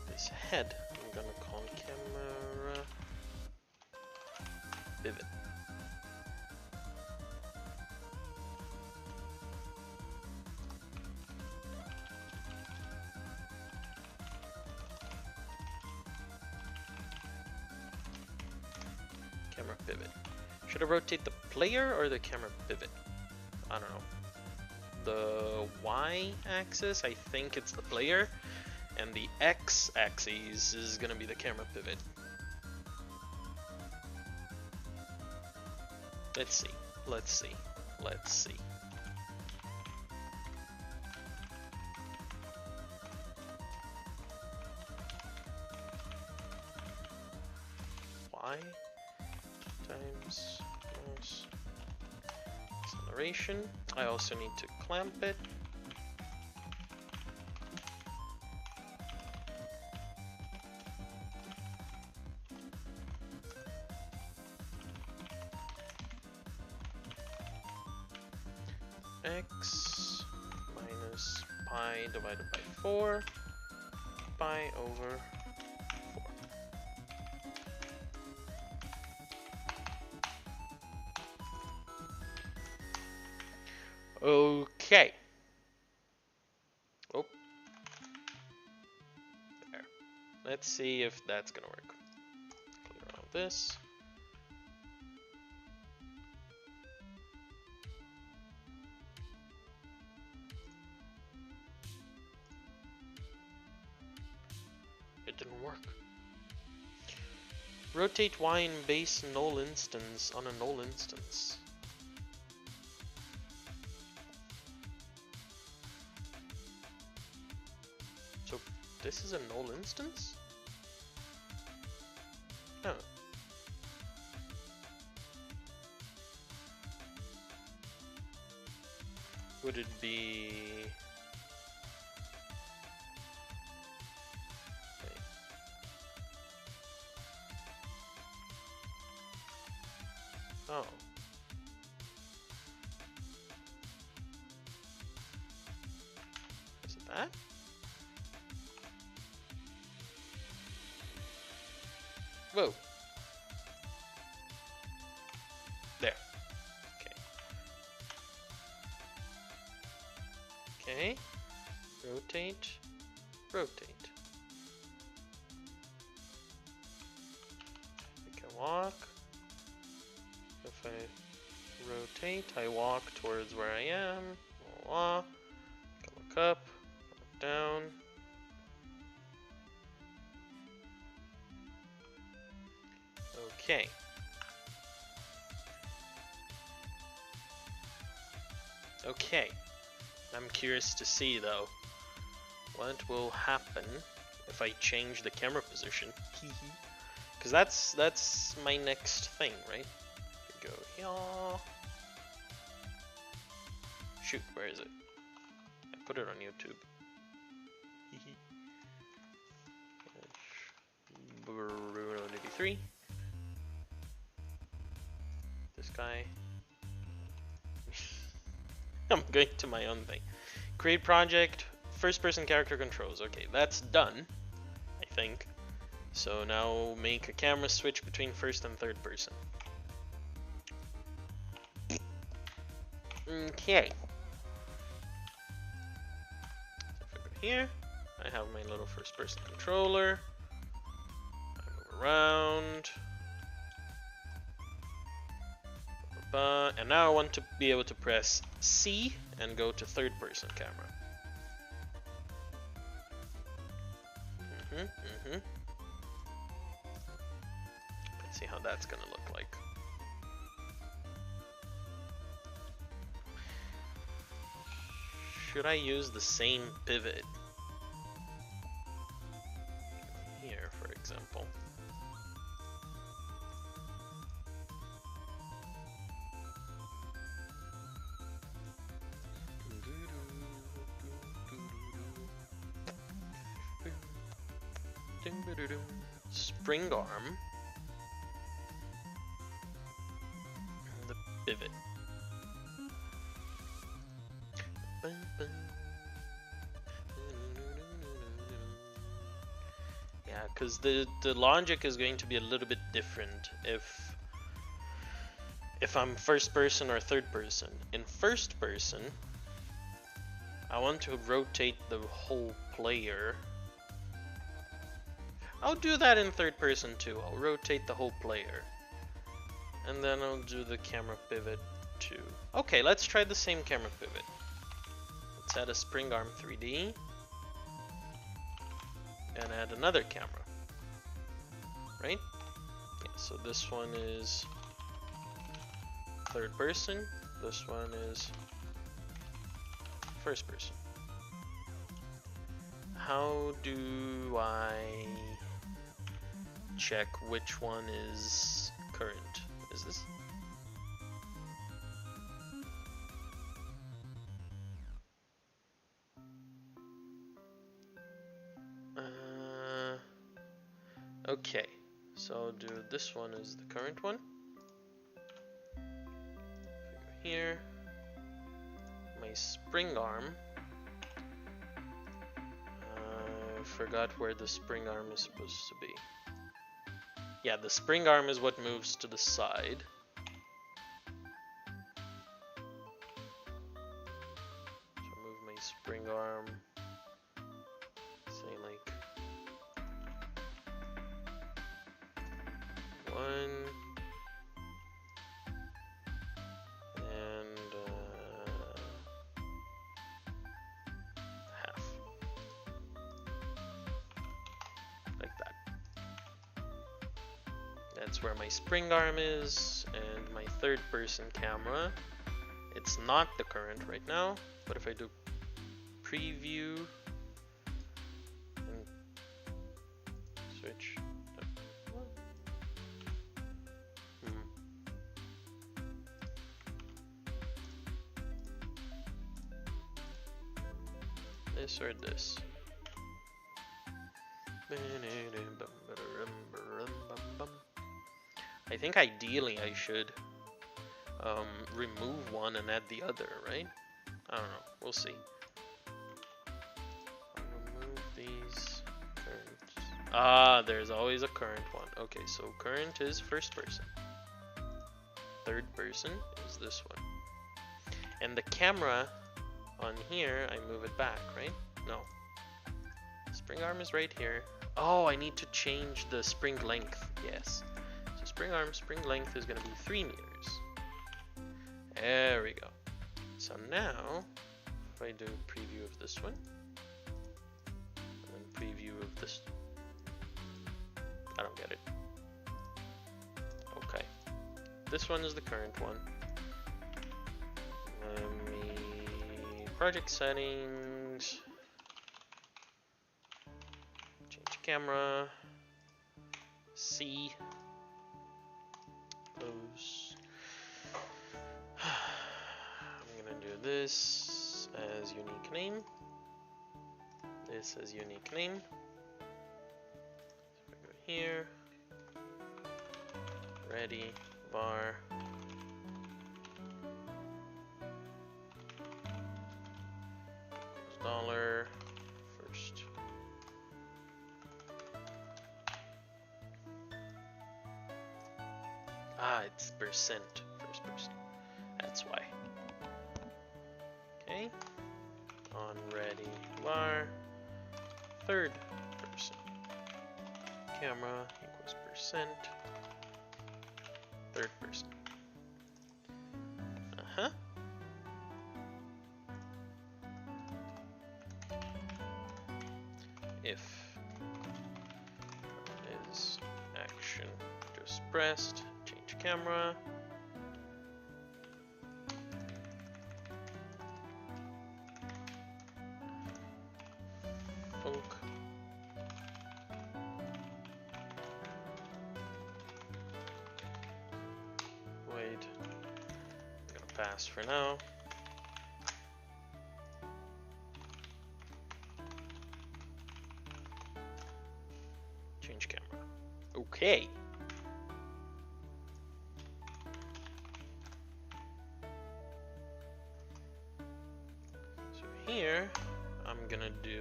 This head, I'm gonna call camera pivot. Camera pivot. Should I rotate the player or the camera pivot? I don't know. The Y axis, I think it's the player, and the X axis is gonna be the camera pivot. Let's see. Let's see. Let's see. Y times mouse acceleration. I also need to clamp it. X minus pi divided by 4 pi over 4. Okay. Oh. There. Let's see if that's gonna work. Clear all this. It didn't work. Rotate Y in base null instance on a null instance. So this is a null instance? Oh. Would it be... Oh. that. Whoa. There. Okay. Rotate. Rotate. I can walk. If I rotate, I walk towards where I am. Voila. Can look up, look down. Okay. Okay. I'm curious to see though, what will happen if I change the camera position. Because that's my next thing, right? Go here. Shoot, where is it? I put it on YouTube. Bruno 83. This guy. I'm going to my own thing. Create project, first person character controls. Okay, that's done, I think. So now make a camera switch between first and third person. Okay. So if I go here, I have my little first person controller. I move around. And now I want to be able to press C and go to third person camera. Let's see how that's gonna look like. Should I use the same pivot here, for example? Spring arm. And the pivot. Yeah, because the logic is going to be a little bit different if I'm first person or third person. In first person, I want to rotate the whole player. I'll do that in third person too. I'll rotate the whole player. And then I'll do the camera pivot too. Okay, let's try the same camera pivot. Let's add a spring arm 3D. And add another camera. Right? Yeah, so this one is third person. This one is first person. How do I check which one is current? Is this? Okay, so I'll do this one is the current one. Here, my spring arm. Forgot where the spring arm is supposed to be. Yeah, the spring arm is what moves to the side. So move my spring arm, say like 1 and half. Like that. That's where my spring arm is, and my third person camera. It's not the current right now, but if I do preview and switch. This or this. I think ideally I should remove one and add the other, right? I don't know. We'll see. Ah, there's always a current one. Okay, so current is first person. Third person is this one. And the camera on here, I move it back, right? No. Spring arm is right here. Oh, I need to change the spring length. Yes. So spring length is going to be 3 meters. There we go. So now, if I do preview of this one, and then preview of this, I don't get it. Okay. This one is the current one. Let me project settings. Change camera. C. Those. I'm gonna do this as unique name. This as unique name. So go here. Ready. Var. Dollar. First. Ah, it's percent. First person. That's why. Okay. On ready. Var. Third person. Camera equals percent. Third person. Uh-huh. If is action just pressed, change camera. Folk. Wait. I'm gonna pass for now. Change camera. Okay. So here, I'm gonna do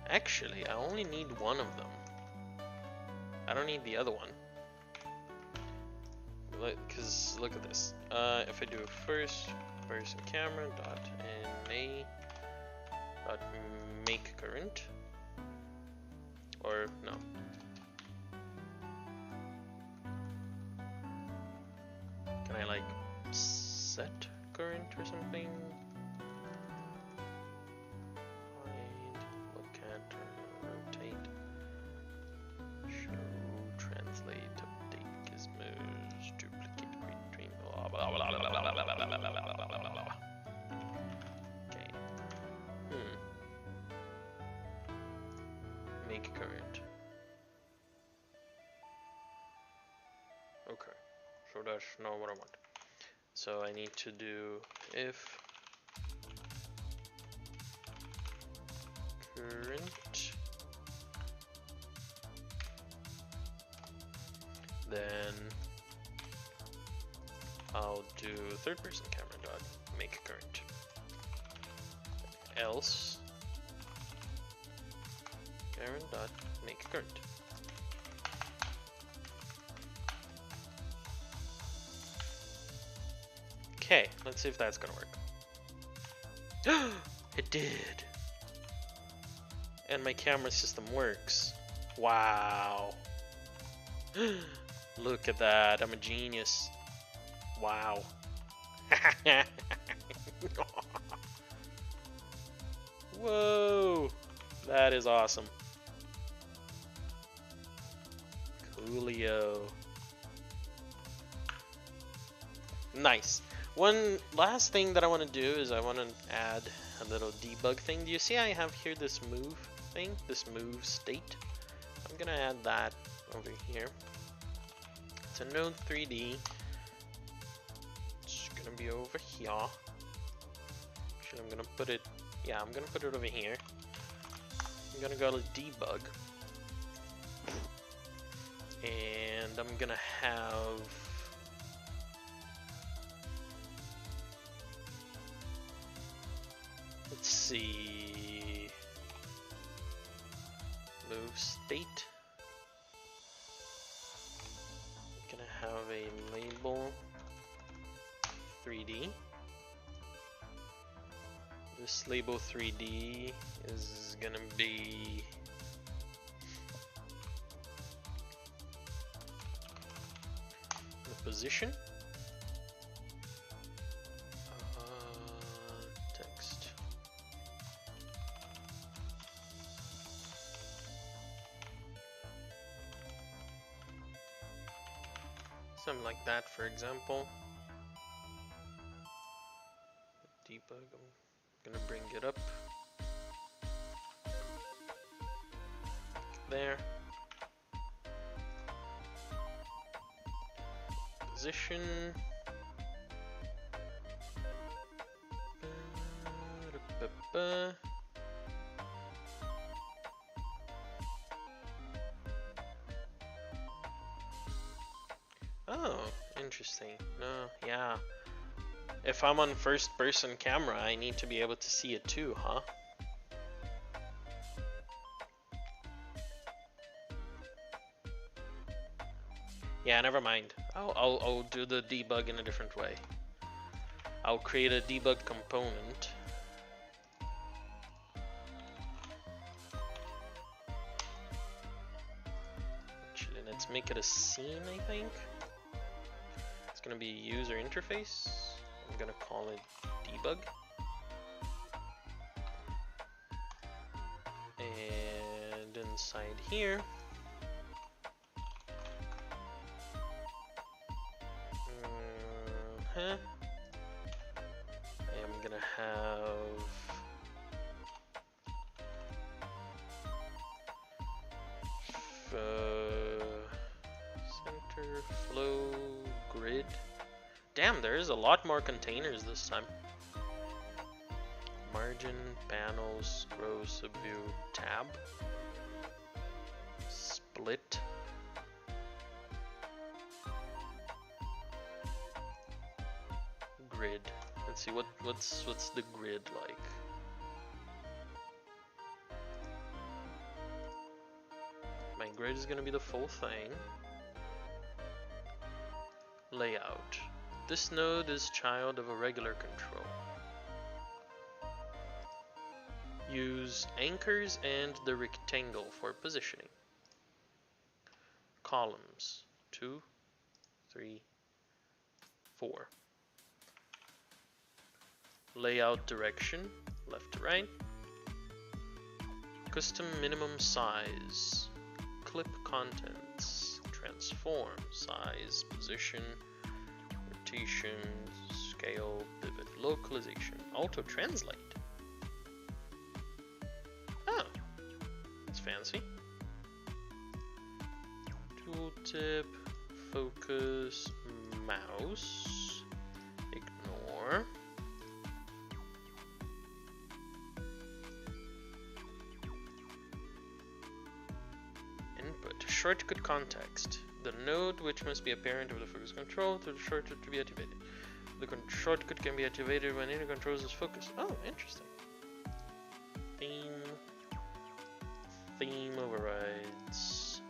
actually, I only need one of them. I don't need the other one. Because look at this. If I do first person camera dot na dot make current, or no. Can I like set current or something? Hide, look at, rotate, show, translate, update, gizmos, duplicate, create, dream, blah blah blah blah blah blah blah blah blah blah. Okay. Make current. Okay. So that's not what I want. So I need to do if current, then I'll do third person camera dot make current, else current dot make current. Okay, let's see if that's gonna work. It did! And my camera system works. Wow. Look at that, I'm a genius. Wow. Whoa! That is awesome. Coolio. Nice. One last thing that I want to do is I want to add a little debug thing. Do you see I have here this move thing, this move state? I'm gonna add that over here. It's a node 3D. It's gonna be over here. Actually, I'm gonna put it, yeah, I'm gonna put it over here. I'm gonna go to debug. And I'm gonna have let's see, move state. I'm gonna have a label 3D. This label 3D is gonna be the position. Text. Something like that, for example. Debug, I'm gonna bring it up. There. Position. Oh, interesting. No, yeah. If I'm on first person camera, I need to be able to see it too, huh? Yeah, never mind. I'll do the debug in a different way. I'll create a debug component. Actually, let's make it a scene, I think. It's gonna be user interface. I'm gonna call it debug. And inside here, I'm gonna have center flow grid. Damn, there is a lot more containers this time. Margin, panels, row, subview, tab, split. Grid. Let's see what's the grid like. My grid is gonna be the full thing. Layout. This node is child of a regular control. Use anchors and the rectangle for positioning. Columns 2, 3, 4. Layout direction, left to right. Custom minimum size. Clip contents. Transform, size, position, rotation, scale, pivot, localization. Auto translate. Oh, that's fancy. Tooltip, focus, mouse, ignore. Input, shortcut context. The node which must be a parent of the focus control to the shortcut to be activated. The shortcut can be activated when any controls is focused. Oh, interesting. Theme overrides.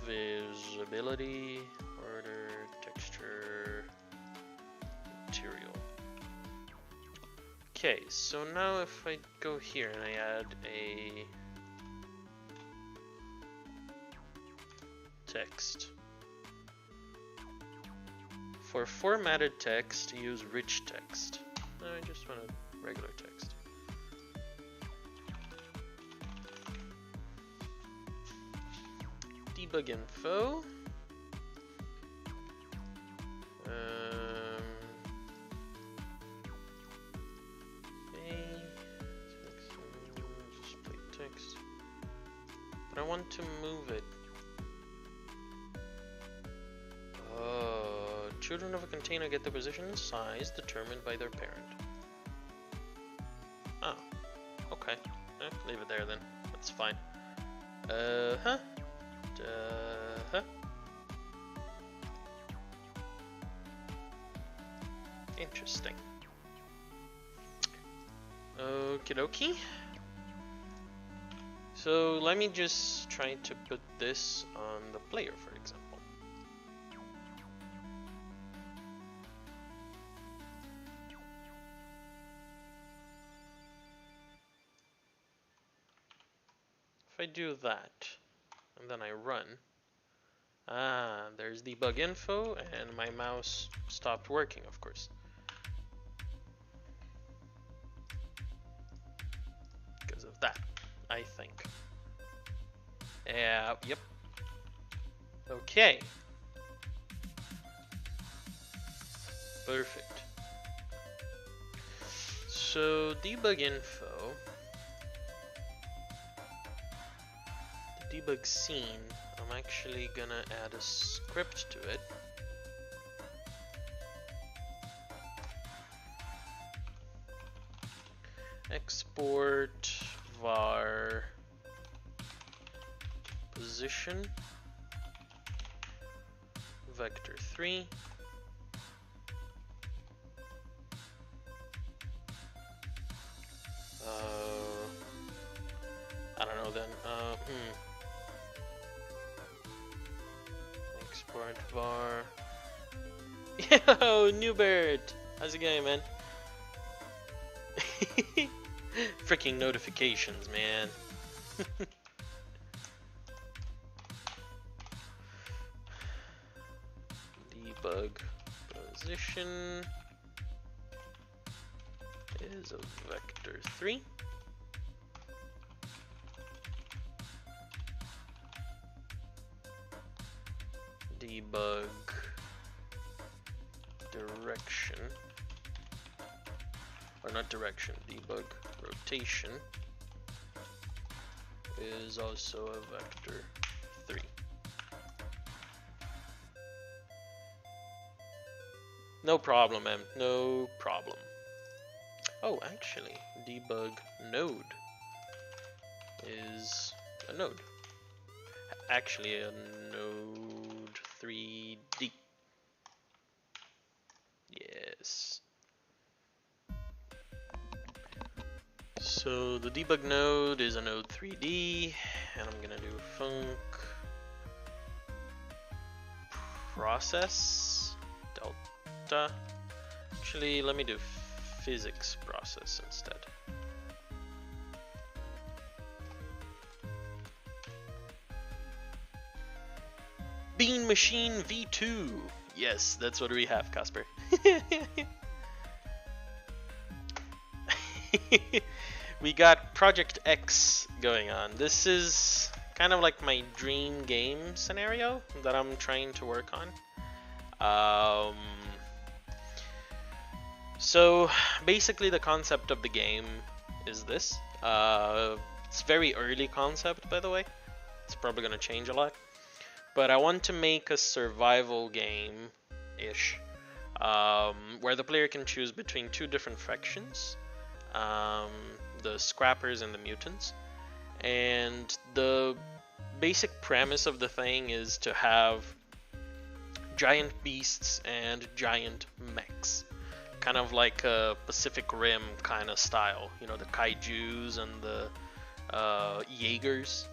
Visibility, order, texture, material. Okay, so now if I go here and I add a text. For formatted text, use rich text. No, I just want a regular text. Debug info. Okay. Display text. But I want to move it. Children of a container get the position and size determined by their parent. Oh, okay. Leave it there then. That's fine. Uh-huh. Interesting. Okie dokie. So let me just try to put this on the player, for example. If I do that, and then I run, there's debug info, and my mouse stopped working, of course. Because of that, I think. Yep. Okay. Perfect. So, debug info. The debug scene, I'm actually gonna add a script to it. Export var position vector3 I don't know then. Export var. Yo, Newbert! How's it going, man? Freaking notifications, man. Debug position is a vector3. Debug direction, or not direction, debug rotation is also a vector3. No problem, man. No problem. Oh, actually, debug node is a node. Actually, a node 3D. Yes. So the debug node is a node 3D, and I'm gonna do func process delta. Actually, let me do physics process instead. Bean Machine V2. Yes, that's what we have, Casper. We got Project X going on. This is kind of like my dream game scenario that I'm trying to work on. So basically the concept of the game is this. It's very early concept, by the way. It's probably going to change a lot. But I want to make a survival game-ish, where the player can choose between two different factions, the Scrappers and the Mutants. And the basic premise of the thing is to have giant beasts and giant mechs. Kind of like a Pacific Rim kind of style, you know, the kaijus and the Jaegers.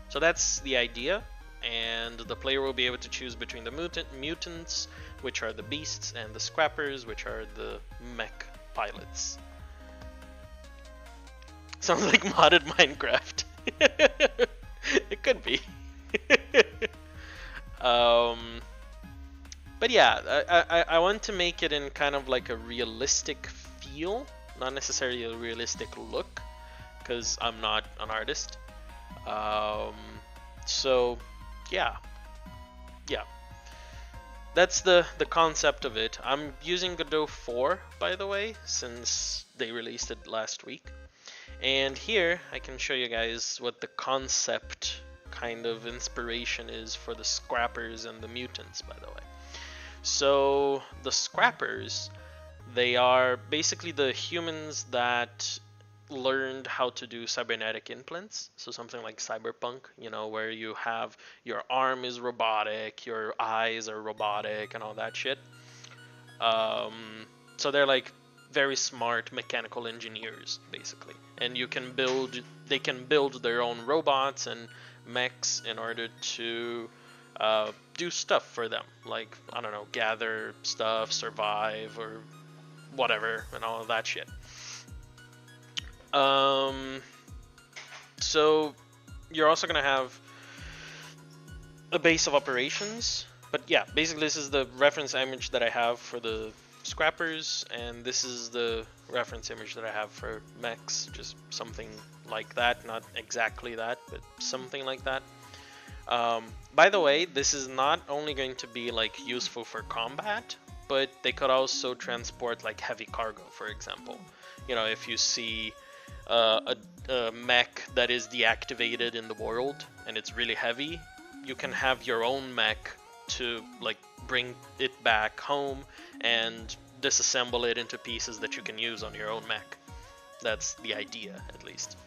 So that's the idea. And the player will be able to choose between the mutants, which are the beasts, and the Scrappers, which are the mech pilots. Sounds like modded Minecraft. It could be. But yeah, I want to make it in kind of like a realistic feel, not necessarily a realistic look, because I'm not an artist. So yeah, that's the concept of it. I'm using Godot 4, by the way, since they released it last week. And here I can show you guys what the concept kind of inspiration is for the Scrappers and the Mutants, by the way. So the Scrappers, they are basically the humans that learned how to do cybernetic implants, so something like cyberpunk, you know, where you have your arm is robotic, your eyes are robotic, and all that shit. So they're like very smart mechanical engineers, basically, and they can build their own robots and mechs in order to do stuff for them, like, I don't know, gather stuff, survive, or whatever, and all of that shit. So you're also gonna have a base of operations, but yeah, basically this is the reference image that I have for the scrappers, and this is the reference image that I have for mechs, just something like that, not exactly that, but something like that. By the way, this is not only going to be like useful for combat, but they could also transport like heavy cargo, for example. You know, if you see a mech that is deactivated in the world and it's really heavy, you can have your own mech to like bring it back home and disassemble it into pieces that you can use on your own mech. That's the idea, at least.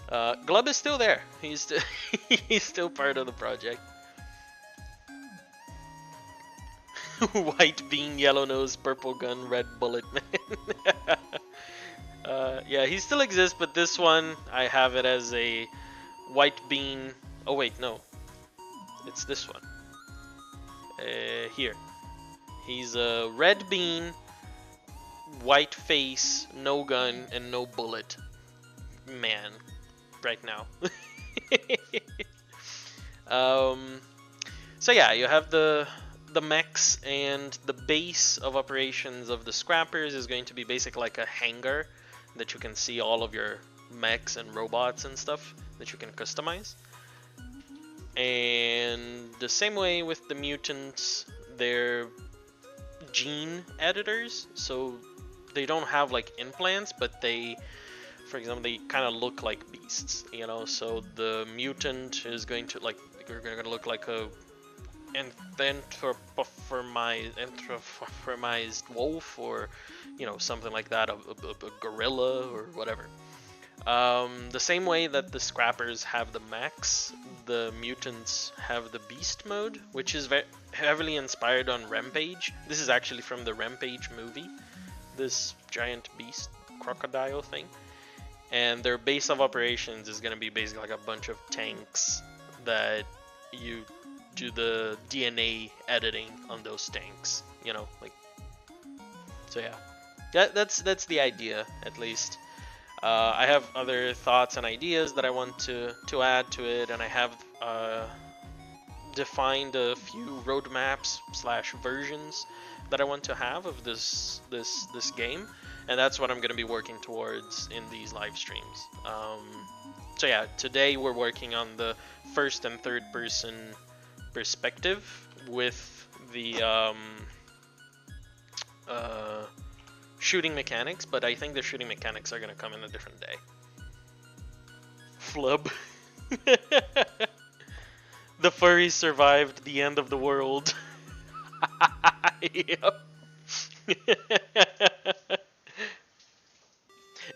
Glub is still there. He's he's still part of the project. White bean, yellow nose, purple gun, red bullet man. Yeah, he still exists, but this one I have it as a white bean. Oh wait, no, it's this one. Here, he's a red bean, white face, no gun, and no bullet man right now. So yeah, you have the mechs, and the base of operations of the scrappers is going to be basically like a hangar that you can see all of your mechs and robots and stuff that you can customize. And the same way with the mutants, they're gene editors, so they don't have like implants, but they, for example, they kind of look like beasts, you know. So the mutant is going to like, you're going to look like a anthropomorphized wolf, or you know, something like that, a gorilla or whatever. The same way that the scrappers have the mechs, the mutants have the beast mode, which is very heavily inspired on Rampage. This is actually from the Rampage movie, this giant beast crocodile thing. And their base of operations is going to be basically like a bunch of tanks that you do the DNA editing on those tanks, you know, like. So yeah, that's the idea, at least. I have other thoughts and ideas that I want to add to it, and I have defined a few roadmaps / versions that I want to have of this game, and that's what I'm going to be working towards in these live streams. So yeah, today we're working on the first and third person perspective with the shooting mechanics, but I think the shooting mechanics are going to come in a different day. Flub. The furry survived the end of the world. Yep.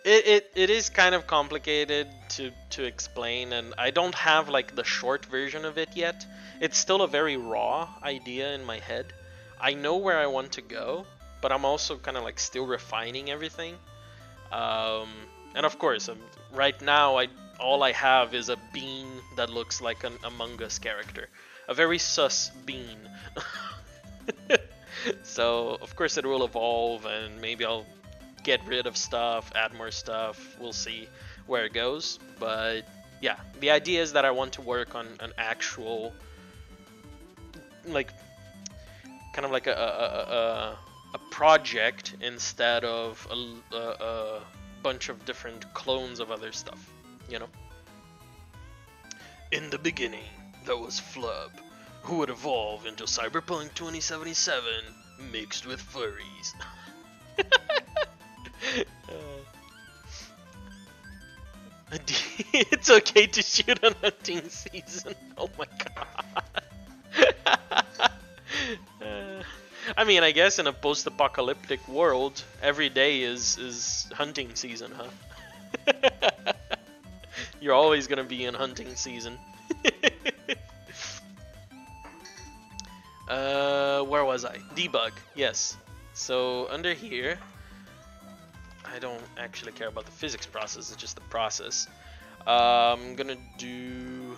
It is kind of complicated to explain, and I don't have like the short version of it yet. It's still a very raw idea in my head. I know where I want to go, but I'm also kind of like still refining everything. And of course, right now all I have is a bean that looks like an Among Us character, a very sus bean. So of course it will evolve, and maybe I'll get rid of stuff, add more stuff. We'll see where it goes. But yeah, the idea is that I want to work on an actual, like, kind of like a project instead of a bunch of different clones of other stuff, you know? In the beginning, there was Flub, who would evolve into Cyberpunk 2077 mixed with furries. It's okay to shoot on hunting season. Oh my god. I mean, I guess in a post-apocalyptic world, every day is hunting season, huh? You're always gonna be in hunting season. Where was I? Debug, yes. So under here, I don't actually care about the physics process, it's just the process. I'm gonna do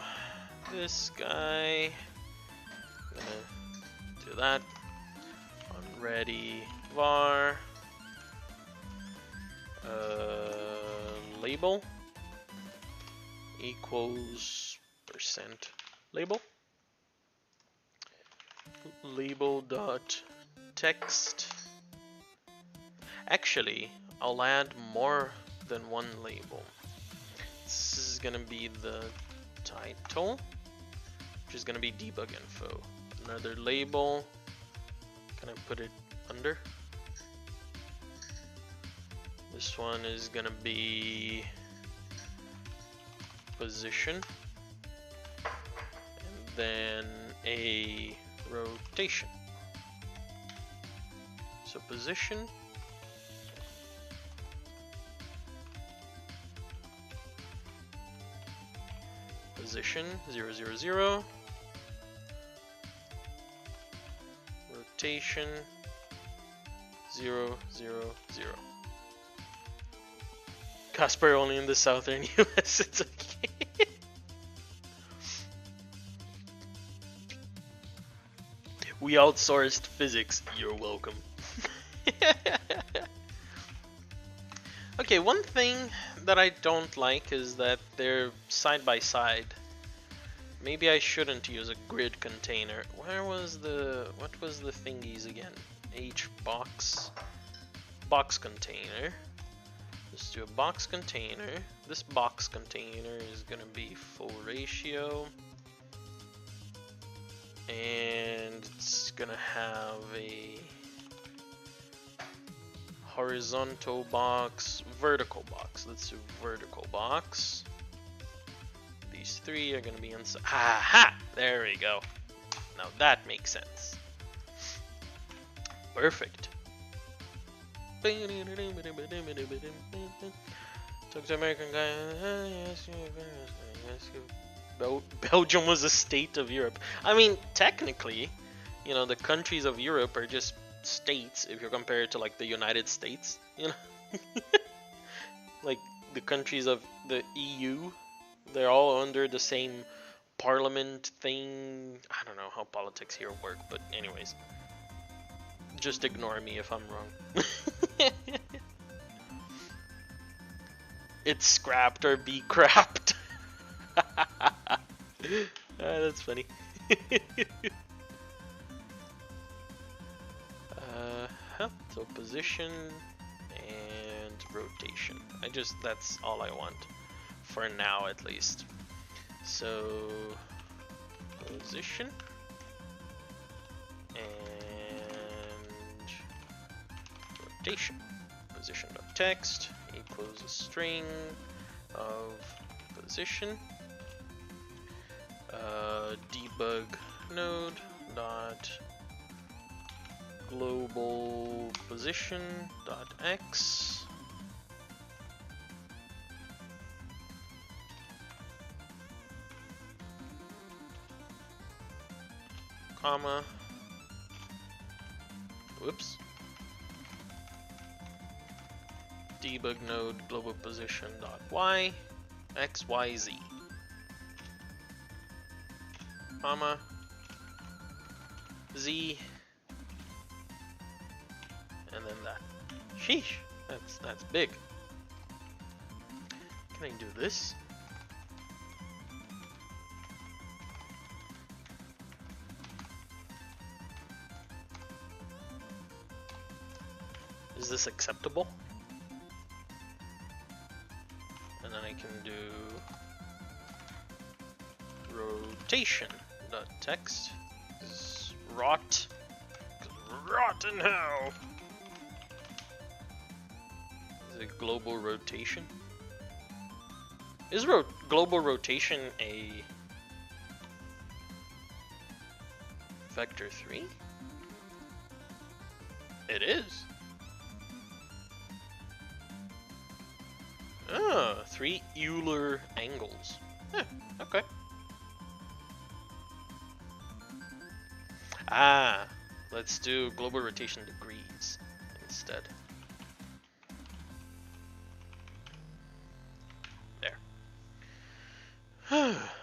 this guy. I'm gonna do that. On ready var label equals percent label. Label dot text. Actually, I'll add more than one label. This is gonna be the title, which is gonna be debug info. Another label. Can I put it under? This one is gonna be position, and then a rotation. So position, position 0, 0, 0, rotation 0, 0, 0. Casper only in the southern US, it's okay. We outsourced physics, you're welcome. Okay, one thing that I don't like is that they're side by side. Maybe I shouldn't use a grid container. What was the thingies again? H box container. Let's do a box container. This box container is gonna be full ratio, and it's gonna have a horizontal box, vertical box. Let's do vertical box. These three are gonna be inside. Aha! There we go. Now that makes sense. Perfect. Talk to American guy. Belgium was a state of Europe. I mean, technically, you know, the countries of Europe are just states if you compare it to like the United States, you know. Like the countries of the EU, they're all under the same parliament thing. I don't know how politics here work, but anyways, just ignore me if I'm wrong. It's scrapped or be crapped. That's funny. So position and rotation. That's all I want for now, at least. So position and rotation. Position.text equals a string of position. Debug node dot global position dot x comma, whoops, debug node global position dot y x y z, comma, z, and then that. Sheesh, that's big. Can I do this? Is this acceptable? And then I can do rotation dot text is rot in hell. Is it global rotation? Is global rotation a vector 3? It is. 3 Euler angles. Okay. Let's do global rotation degrees instead. There.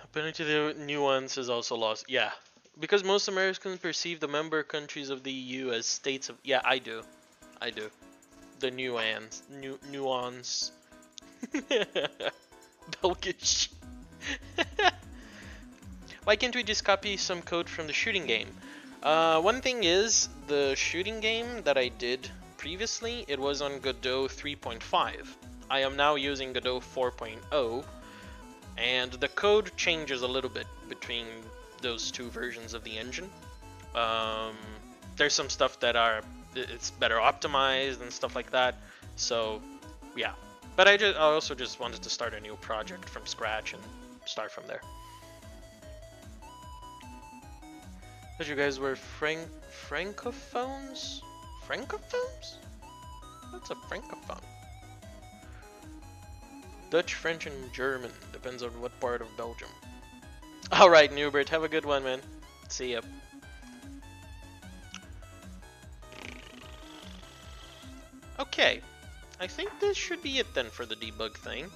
Apparently the nuance is also lost. Yeah. Because most Americans perceive the member countries of the EU as states of... Yeah, I do. The nuance. Nuance. Belgish. Why can't we just copy some code from the shooting game? One thing is, the shooting game that I did previously, it was on Godot 3.5. I am now using Godot 4.0, and the code changes a little bit between those two versions of the engine. There's some stuff that it's better optimized and stuff like that, so yeah. But I also just wanted to start a new project from scratch and start from there. But you guys were francophones? Francophones? What's a francophone? Dutch, French, and German. Depends on what part of Belgium. Alright, Newbert. Have a good one, man. See ya. Okay. I think this should be it then for the debug thing.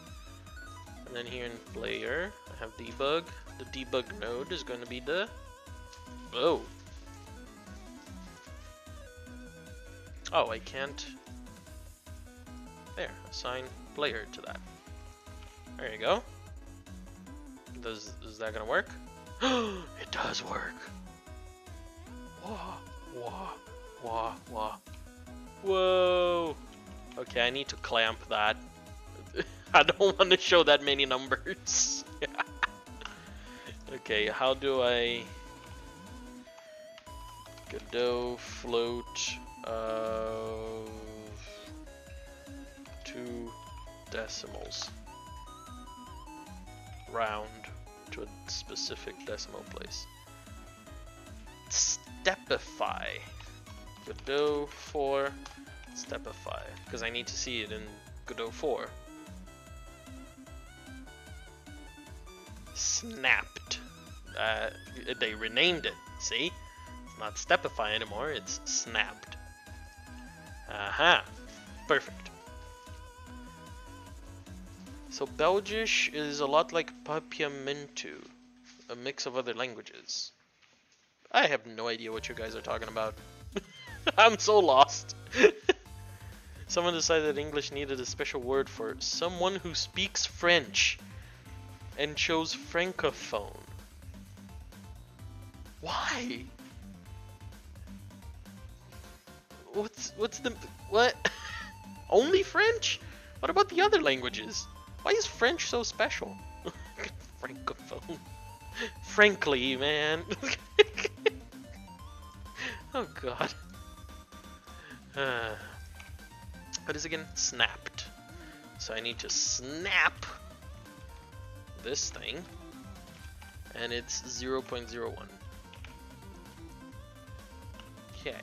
And then here in player, I have debug. The debug node is going to be the... Oh. Oh, I can't... There, assign player to that. There you go. Is that gonna work? It does work. Wah, wah, wah, wah. Whoa. Okay, I need to clamp that. I don't want to show that many numbers. Okay, how do I... Godot float of 2 decimals. Round to a specific decimal place. Stepify. Godot 4 Stepify. Because I need to see it in Godot 4. Snapped. They renamed it. See? It's not Stepify anymore, it's snapped. Aha. Perfect. So Belgish is a lot like Papiamentu, a mix of other languages. I have no idea what you guys are talking about. I'm so lost. Someone decided that English needed a special word for someone who speaks French and chose francophone. Why? What's the what? Only French? What about the other languages? Why is French so special? Francophone. Frankly, man. Oh god. What is it again? Snapped. So I need to snap this thing, and it's 0.01. Okay.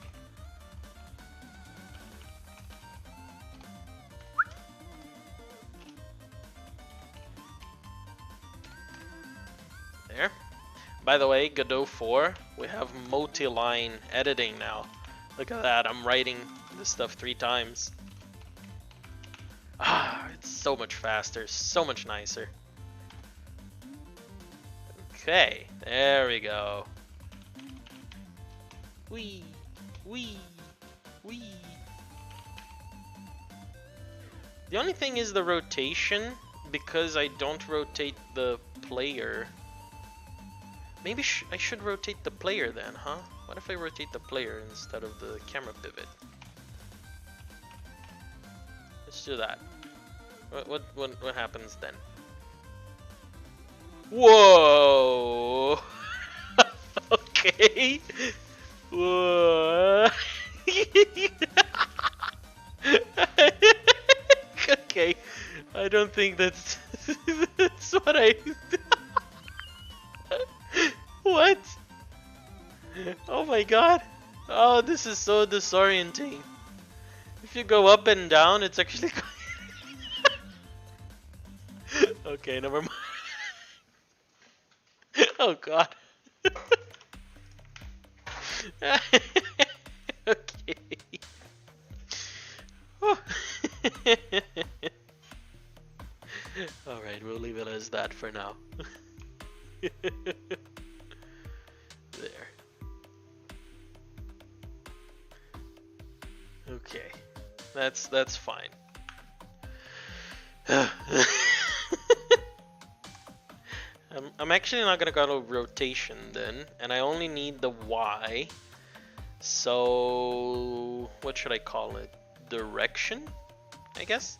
There. By the way, Godot 4, we have multi-line editing now. Look at that, I'm writing this stuff 3 times. Ah, it's so much faster, so much nicer. Okay, there we go. Wee, wee, wee. The only thing is the rotation, because I don't rotate the player. Maybe I should rotate the player then, huh? What if I rotate the player instead of the camera pivot? Let's do that. What happens then? Whoa! Okay. Whoa. Okay. I don't think that's that's what I. What? Oh my god. Oh, this is so disorienting. If you go up and down, it's actually Okay, never mind. Oh god. Okay. Alright, we'll leave it as that for now. There. Okay. That's fine. I'm actually not gonna go to rotation then, and I only need the Y. So what should I call it? Direction, I guess.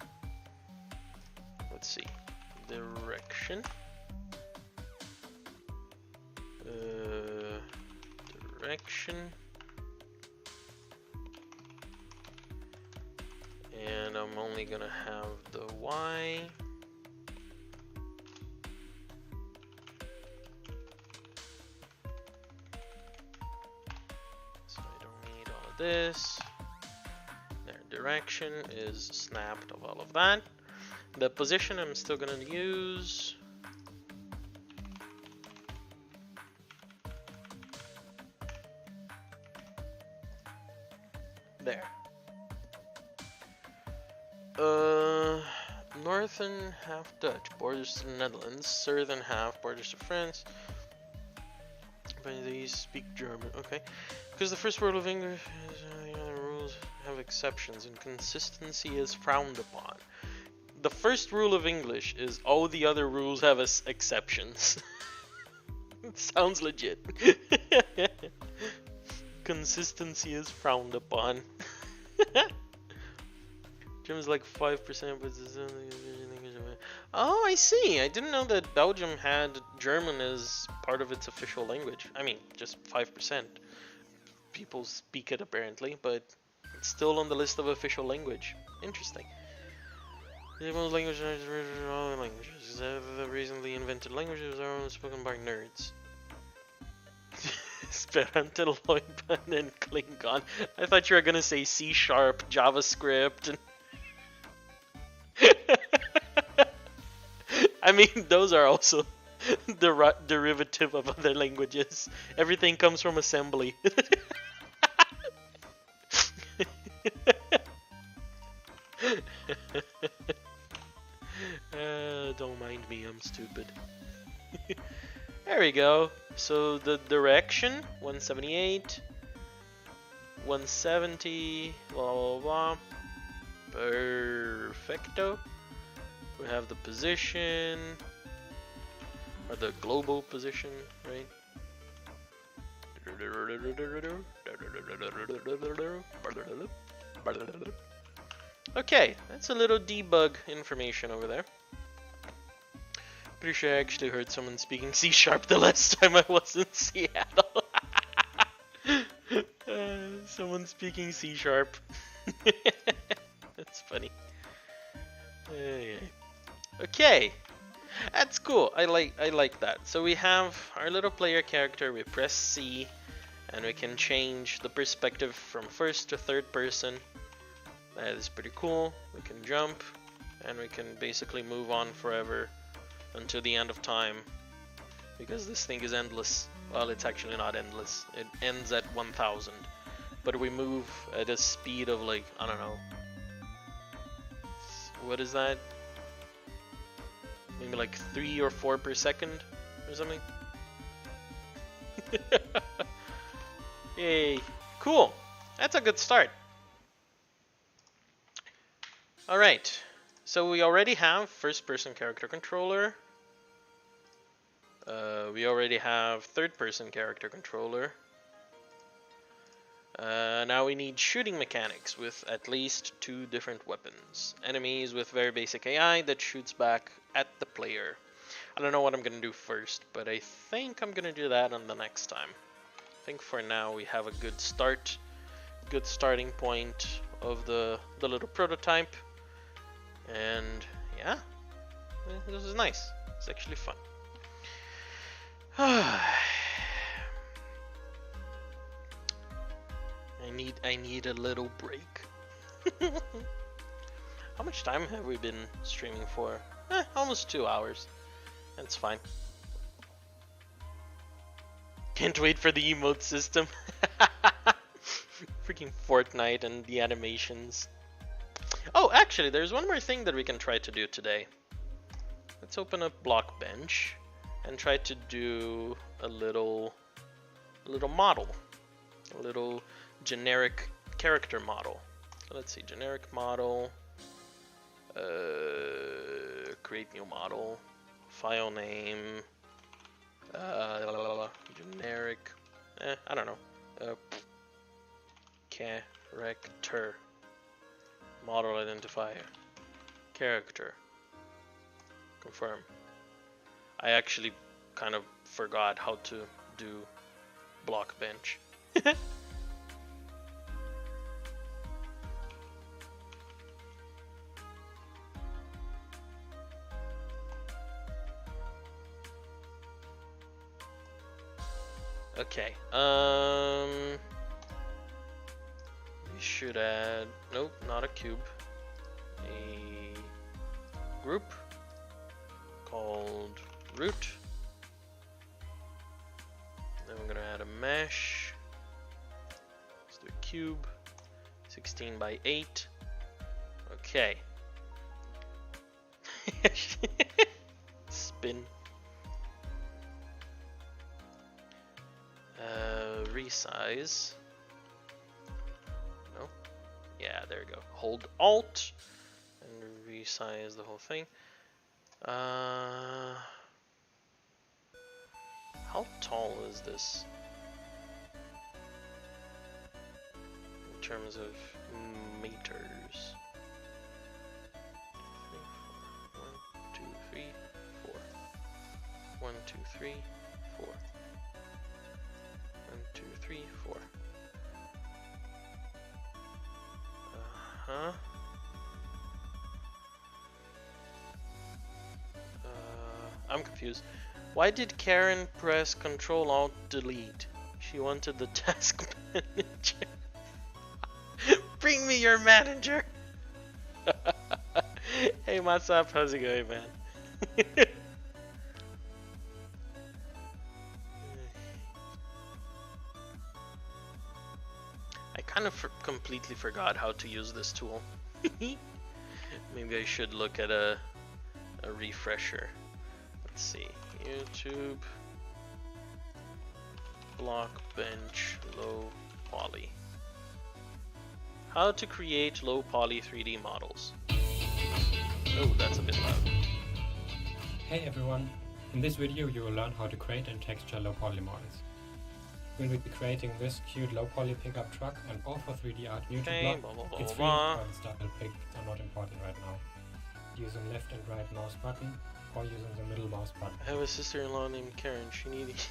Let's see. Direction. Direction. And I'm only gonna have the Y. So I don't need all of this. Their direction is snapped of all of that. The position I'm still gonna use. There. Northern half Dutch, borders to the Netherlands. Southern half, borders to France. But they speak German. Okay. Because the first word of English is, the other rules have exceptions, and consistency is frowned upon. The first rule of English is all the other rules have exceptions. It sounds legit. Consistency is frowned upon. German's like 5%, but oh, I see. I didn't know that Belgium had German as part of its official language. I mean, just 5%. People speak it apparently, but it's still on the list of official language. Interesting. The most languages are all languages. The recently invented languages are only spoken by nerds. Esperanto, Loipan, and Klingon. I thought you were gonna say C#, JavaScript, and I mean, those are also the derivative of other languages. Everything comes from assembly. Don't mind me, I'm stupid. There we go. So the direction, 178, 170, blah blah blah. Perfecto. We have the position, or the global position, right? Okay, that's a little debug information over there. Pretty sure I actually heard someone speaking C# the last time I was in Seattle. Someone speaking C#. That's funny. Okay, that's cool. I like that. So we have our little player character. We press C, and we can change the perspective from first to third person. That is pretty cool. We can jump, and we can basically move on forever until the end of time, because this thing is endless. Well, it's actually not endless. It ends at 1000, but we move at a speed of, like, I don't know. What is that? Maybe like 3 or 4 per second or something. Yay. Cool. That's a good start. Alright. So we already have first person character controller. We already have third person character controller. Now we need shooting mechanics with at least 2 different weapons. Enemies with very basic AI that shoots back at the player. I don't know what I'm gonna do first, but I think I'm gonna do that on the next time. I think for now we have a good start, good starting point of the little prototype. And yeah, this is nice. It's actually fun. I need a little break. How much time have we been streaming for? Almost 2 hours. That's fine. Can't wait for the emote system. Freaking Fortnite and the animations. Oh, actually, there's one more thing that we can try to do today. Let's open up Blockbench and try to do a little model, a little generic character model. So let's see, generic model, create new model, file name, generic, I don't know, character, model identifier, character, confirm. I actually kind of forgot how to do Blockbench. Okay, we should add, nope, not a cube, a group called root. Then we're gonna add a mesh. Let's do a cube, 16 by 8. Okay. Spin. Resize. No? Yeah, there we go. Hold Alt and resize the whole thing. How tall is this in terms of meters? 1, 2, 3, 4. 1, 2, 3, 4. 1, 2, 3, 4. I'm confused. Why did Karen press Ctrl Alt Delete? She wanted the task manager. Bring me your manager. Hey, what's up? How's it going, man? I kind of completely forgot how to use this tool. Maybe I should look at a refresher. Let's see, YouTube, Blockbench, low poly. How to create low poly 3D models. Oh, that's a bit loud. Hey everyone, in this video you will learn how to create and texture low poly models. We'll be creating this cute low poly pickup truck and all for 3D art YouTube blog. It's free, but the style pics are not important right now. Using left and right mouse button, or using the middle mouse button. I have a sister-in-law named Karen. She needs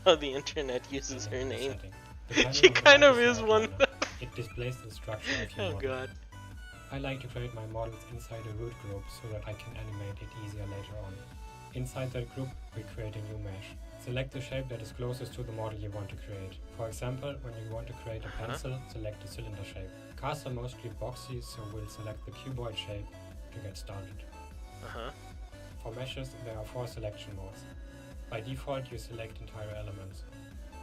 how the internet uses her name. She kind of is one. It displays the structure of your model. God. I like to create my models inside a root group so that I can animate it easier later on. Inside that group, we create a new mesh. Select the shape that is closest to the model you want to create. For example, when you want to create a pencil, select the cylinder shape. Cars are mostly boxy, so we'll select the cuboid shape to get started. For meshes, there are 4 selection modes. By default, you select entire elements.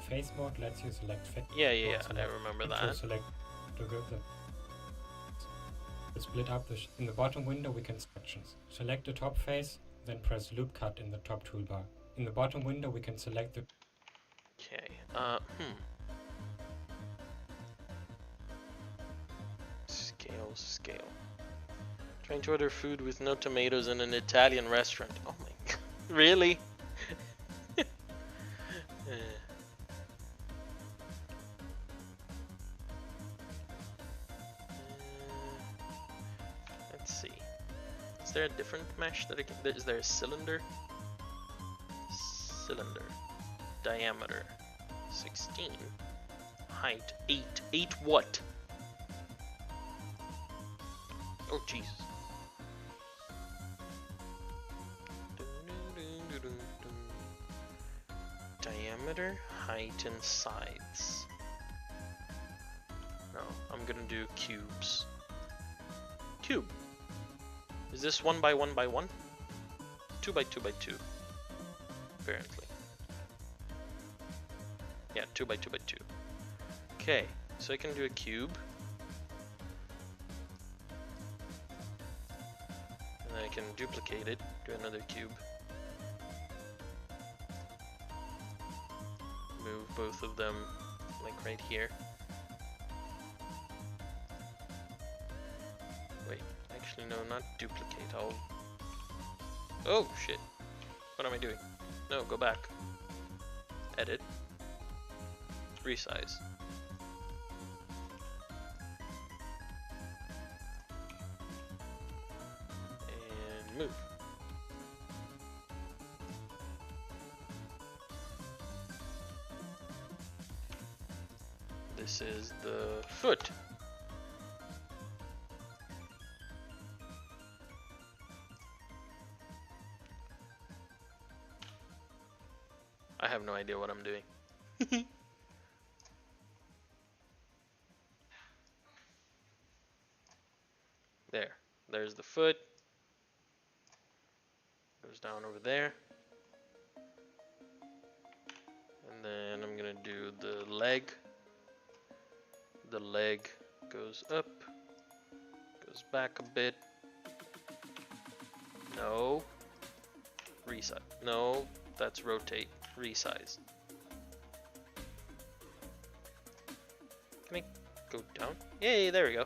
Face mode lets you select face. Yeah, I remember that. Select to go the split up in the bottom window. We can sections. Select the top face, then press Loop Cut in the top toolbar. In the bottom window, we can select the. Okay. Scale. Trying to order food with no tomatoes in an Italian restaurant. Oh my god. Really? Let's see. Is there a different mesh that I can... Is there a cylinder? Cylinder. Diameter. 16. Height. 8. 8 what? Oh, Jesus. Diameter, height, and sides. No, I'm gonna do cubes. Cube. Is this 1 by 1 by 1? 2 by 2 by 2, apparently. Yeah, 2 by 2 by 2. Okay, so I can do a cube. And then I can duplicate it, do another cube. Move both of them, like right here. Wait, actually no, not duplicate, I'll... Oh, shit. What am I doing? No, go back. Edit. Resize. And move. This is the foot. I have no idea what I'm doing. There's the foot. Goes down over there. And then I'm gonna do the leg. The leg goes up, goes back a bit. No. Resize. No, that's rotate. Resize. Can I go down? Yay, there we go.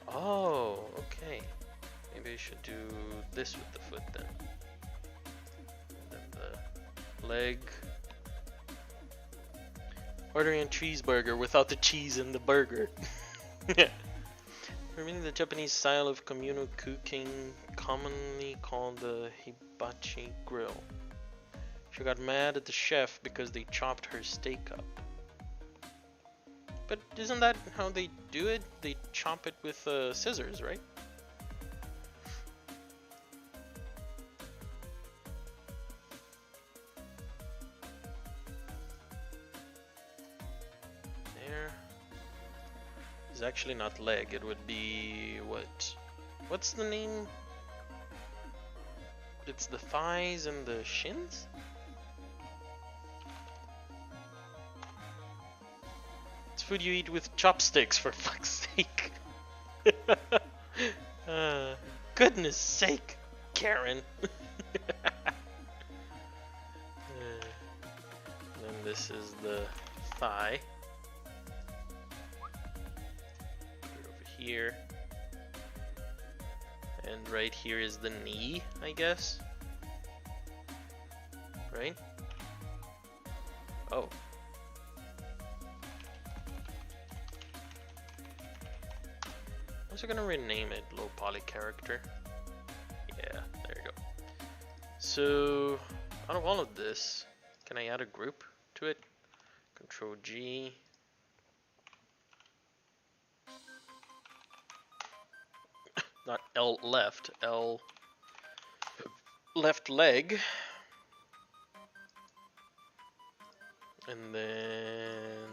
Oh, okay. Maybe I should do this with the foot then. And then the leg. Ordering a cheeseburger without the cheese in the burger. Remaining the Japanese style of communal cooking, commonly called the hibachi grill. She got mad at the chef because they chopped her steak up. But isn't that how they do it? They chop it with scissors, right? There. It's actually not leg, it would be what? What's the name? It's the thighs and the shins? Food you eat with chopsticks, for fuck's sake. Goodness sake, Karen. Then this is the thigh. Put it over here. And right here is the knee, I guess. Right? Oh. I'm also gonna rename it low poly character. Yeah, there you go. So out of all of this, can I add a group to it? Control G. Not L left, L left leg. And then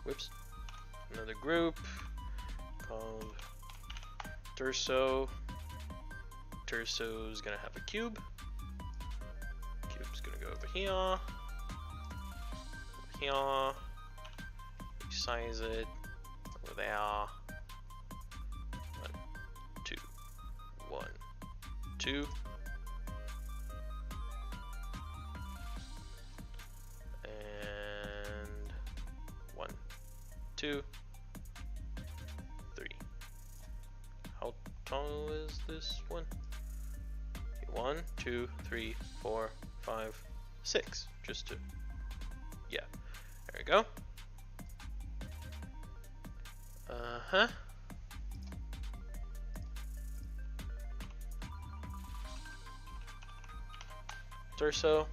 whoops. Another group. Called torso. Torso's gonna have a cube. Cube's gonna go over here. Over here. Resize it. Over there. 1, 2. 1, 2. And 1, 2. How tall is this one? 1, 2, 3, 4, 5, 6. Just to, yeah. There we go. Torso.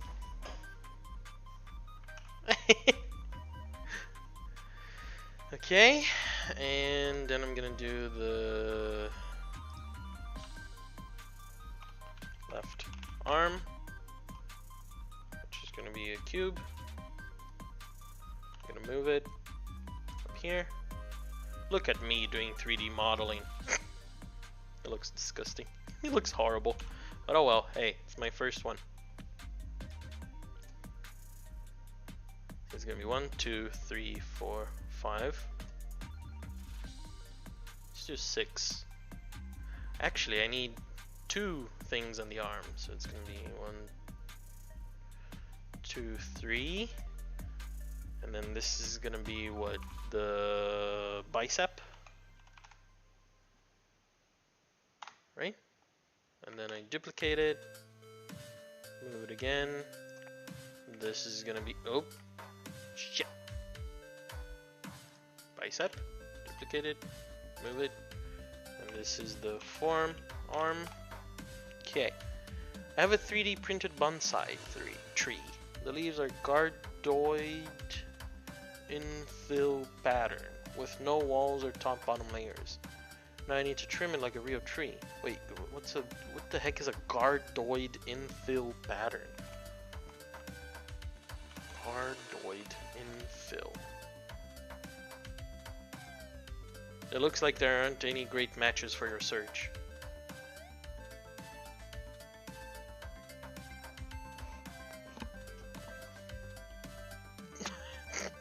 Okay, and then I'm gonna do the left arm, which is gonna be a cube. I'm gonna move it up here. Look at me doing 3D modeling. It looks disgusting. He looks horrible. But oh well, hey, it's my first one. It's gonna be 1, 2, 3, 4, 5. Let's do 6. Actually, I need 2 things on the arm, so it's gonna be 1, 2, 3. And then this is gonna be what? The bicep? Right? And then I duplicate it, move it again. This is gonna be, oh, shit. Bicep, duplicate it, move it. And this is the arm. Okay. I have a 3D printed bonsai tree. The leaves are gardoid infill pattern with no walls or top bottom layers. Now I need to trim it like a real tree. Wait, what the heck is a gardoid infill pattern? Gardoid infill. It looks like there aren't any great matches for your search.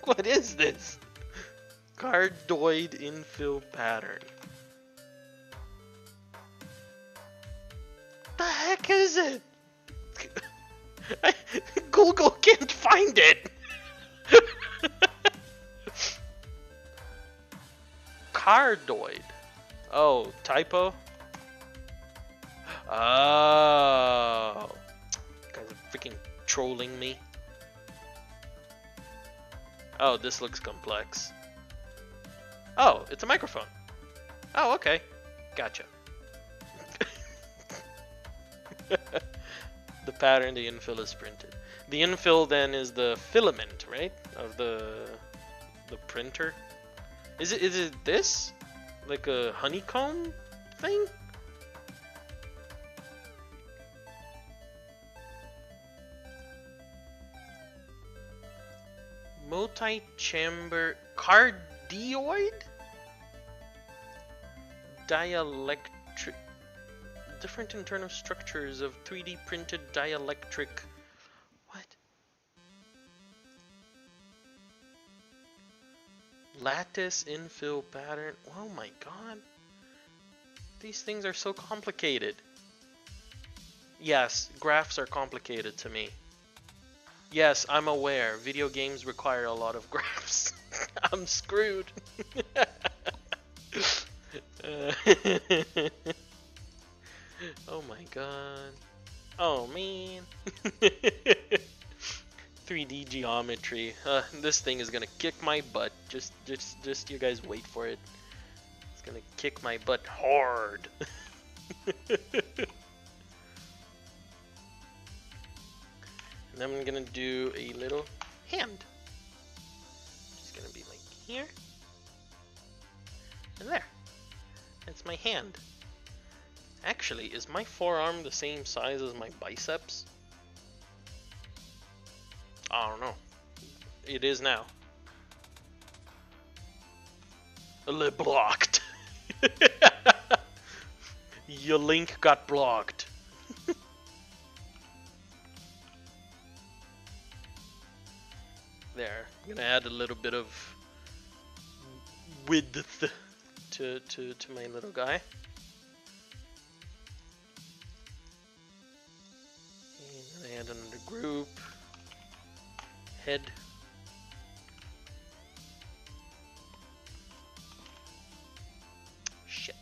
What is this? Gardoid infill pattern. The heck is it? Google can't find it. Cardoid. Oh, typo? Oh. You guys are freaking trolling me. Oh, this looks complex. Oh, it's a microphone. Oh, okay. Gotcha. The pattern, the infill is printed. The infill then is the filament, right? Of the printer. Is it this? Like a honeycomb thing? Multi-chamber cardioid? Dielectric. Different internal structures of 3D printed dielectric. What? Lattice infill pattern. Oh my god. These things are so complicated. Yes, graphs are complicated to me. Yes, I'm aware. Video games require a lot of graphs. I'm screwed. Oh my god. Oh man. 3D geometry. This thing is gonna kick my butt. Just you guys wait for it. It's gonna kick my butt hard. And then I'm gonna do a little hand. Just gonna be like here and there. That's my hand. Actually, is my forearm the same size as my biceps? I don't know. It is now. Blocked. Your link got blocked. There. I'm gonna add a little bit of width to my little guy. And add another group. Head. Shit.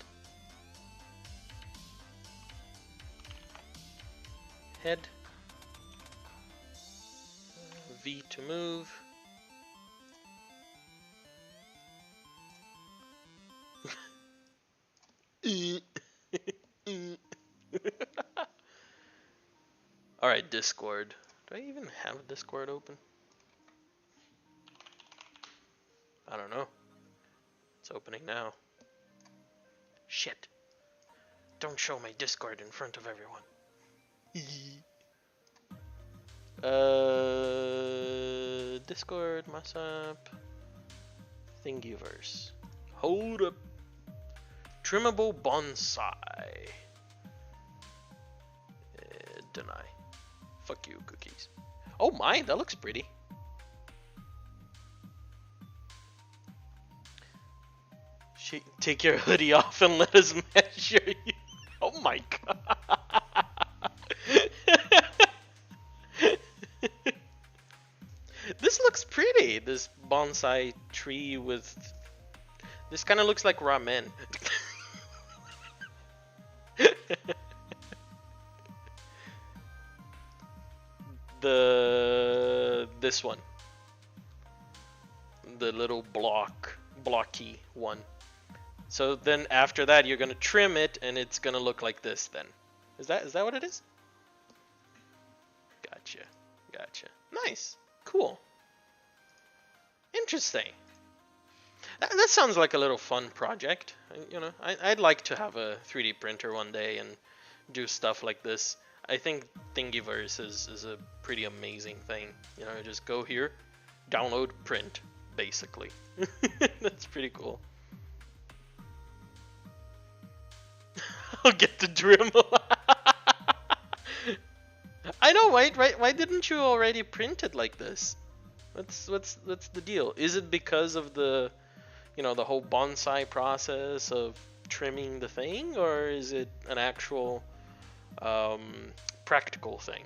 Head. V to move. Alright, Discord. Do I even have Discord open? I don't know. It's opening now. Shit. Don't show my Discord in front of everyone. Discord, Massup. Thingiverse. Hold up. Trimmable bonsai. deny. Fuck you, cookies. Oh my, that looks pretty. Take your hoodie off and let us measure you. Oh my god. This looks pretty. This bonsai tree with... This kind of looks like ramen. This one. The little blocky one. So then after that you're gonna trim it and it's gonna look like this then. Is that what it is? Gotcha. Nice. Cool. Interesting. That sounds like a little fun project. You know, I'd like to have a 3D printer one day and do stuff like this. I think Thingiverse is a pretty amazing thing. You know, just go here, download, print, basically. That's pretty cool. I'll get the Dremel. I know, why didn't you already print it like this? What's the deal? Is it because of the, you know, the whole bonsai process of trimming the thing, or is it an actual practical thing?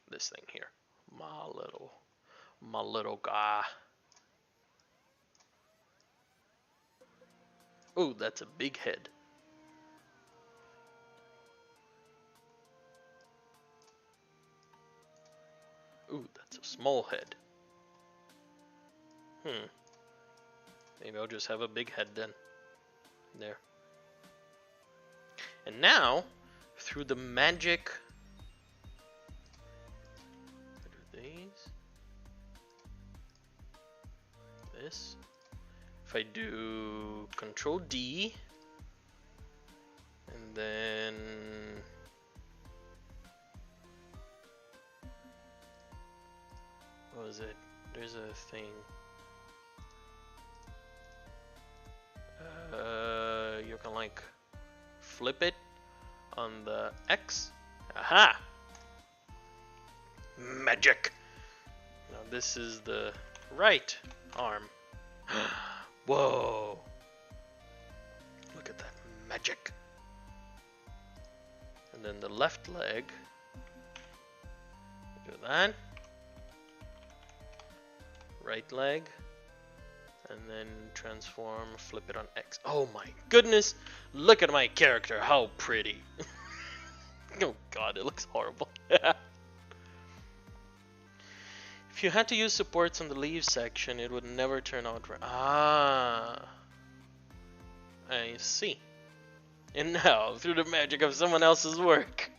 This thing here, my little guy. Oh, that's a big head. Ooh, that's a small head. Maybe I'll just have a big head then. There. And now, through the magic... What are these? This. If I do Control D, and then what was it? There's a thing. You can like flip it on the X. Aha! Magic! Now this is the right arm. Whoa! Look at that magic! And then the left leg. Do that. Right leg. And then transform, flip it on X. Oh my goodness! Look at my character, how pretty! Oh god, it looks horrible. If you had to use supports on the leave section, it would never turn out right. Ah, I see. And now, through the magic of someone else's work,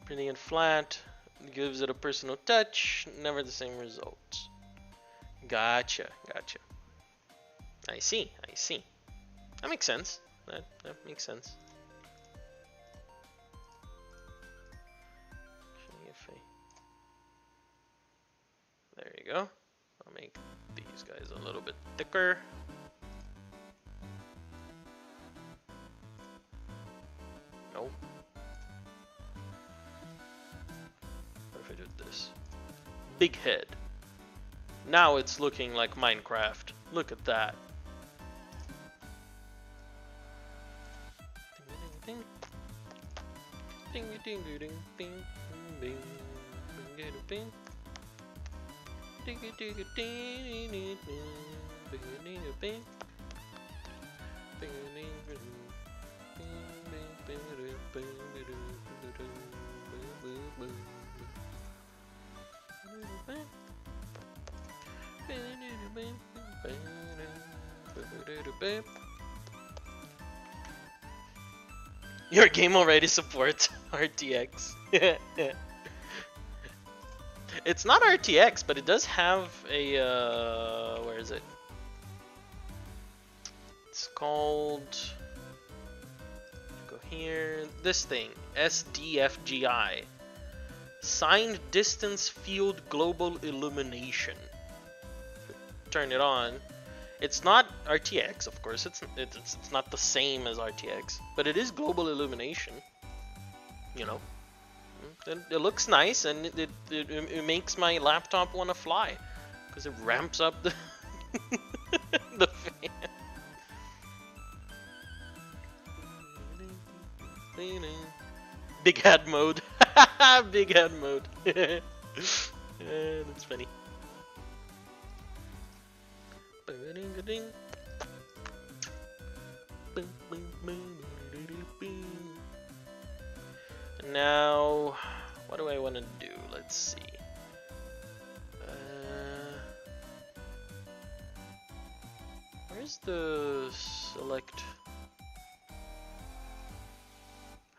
printing it flat gives it a personal touch, never the same results. Gotcha. I see. That makes sense. That makes sense. There you go. I'll make these guys a little bit thicker. No. What if I did this? Big head. Now it's looking like Minecraft. Look at that. Ding ding ding ding ding ding ding ding ding. Your game already supports RTX. It's not RTX, but it does have a, where is it? It's called, go here, this thing, SDFGI. Signed Distance Field Global Illumination. turn it on. It's not RTX, of course. It's not the same as RTX, but it is global illumination. You know, it looks nice, and it makes my laptop want to fly because it ramps up the the fan. Big head mode. Big head mode. That's funny. Now, what do I want to do? Let's see. Where's the select?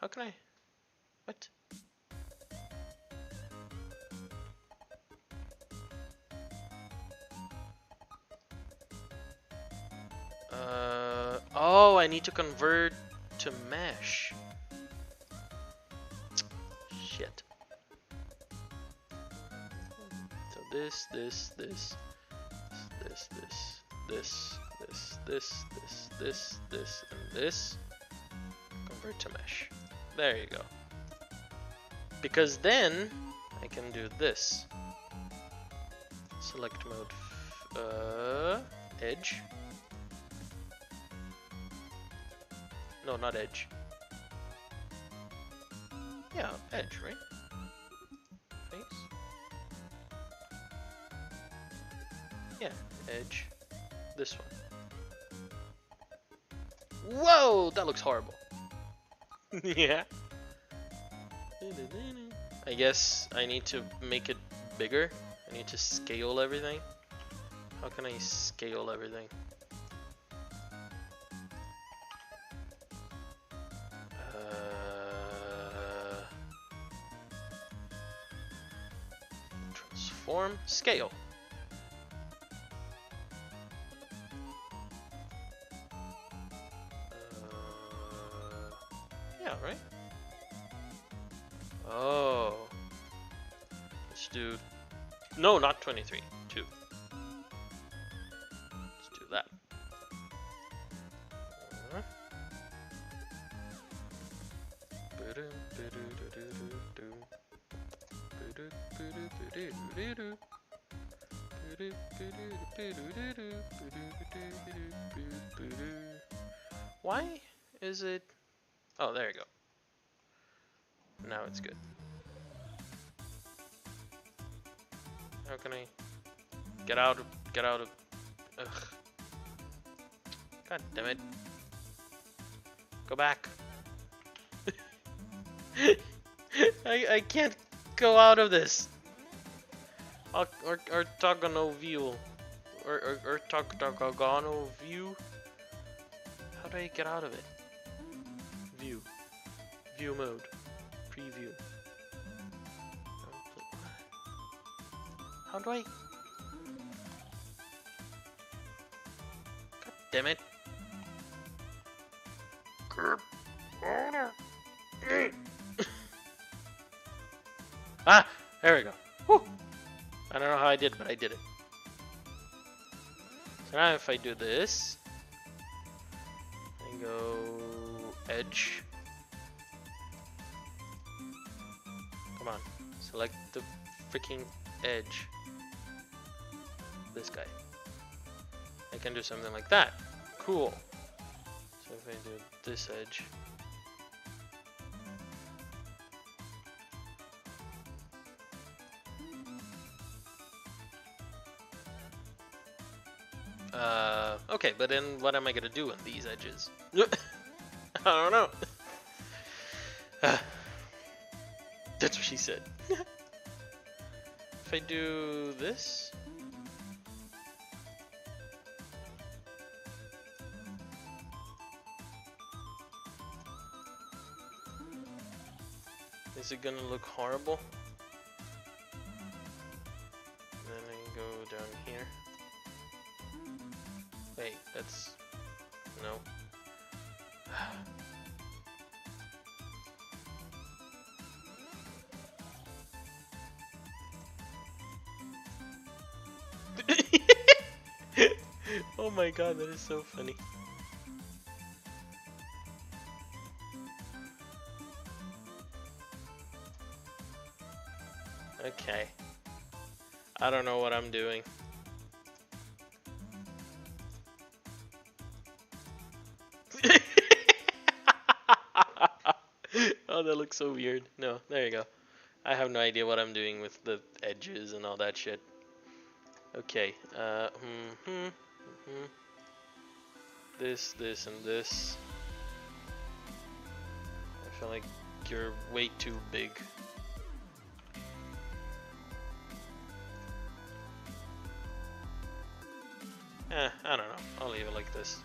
How can I? What? Oh, I need to convert to mesh. Shit. So this, and this. Convert to mesh. There you go. Because then I can do this. Select mode. Edge. No, not edge. Yeah, edge, right? Face? Yeah, edge. This one. Whoa, that looks horrible. Yeah. I guess I need to make it bigger. I need to scale everything. How can I scale everything? Transform, scale. Yeah, right? Oh. Let's do... No, not 23. 2. Let's do that. Why is it... Oh, there you go. Now it's good. How can I get out of ugh. God damn it. Go back. I can't go out of this. Orthogonal view. Orthogonal view. How do I get out of it? View. View mode. Preview. How do I? God damn it. Ah! There we go. Whew. I don't know how I did, but I did it. So now if I do this, I go edge. Come on, select the freaking edge. This guy. I can do something like that. Cool. So if I do this edge. Okay, but then what am I gonna do on these edges? I don't know. That's what she said. If I do this. Is it gonna look horrible? Then I go down here. Wait, that's... no. Oh my god, that is so funny. Okay. I don't know what I'm doing. Oh, that looks so weird. No, there you go. I have no idea what I'm doing with the edges and all that shit. Okay. This, and this. I feel like you're way too big. I don't know. I'll leave it like this.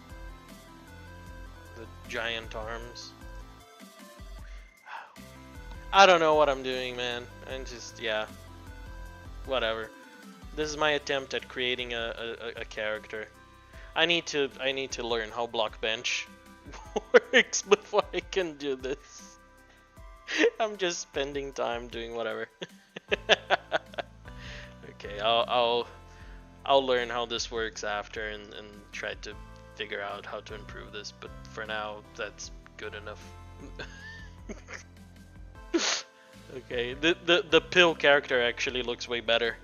The giant arms. I don't know what I'm doing, man. I'm just, yeah. Whatever. This is my attempt at creating a character. I need to learn how block bench works before I can do this. I'm just spending time doing whatever. Okay, I'll learn how this works after and try to figure out how to improve this, but for now that's good enough. Okay, the pill character actually looks way better.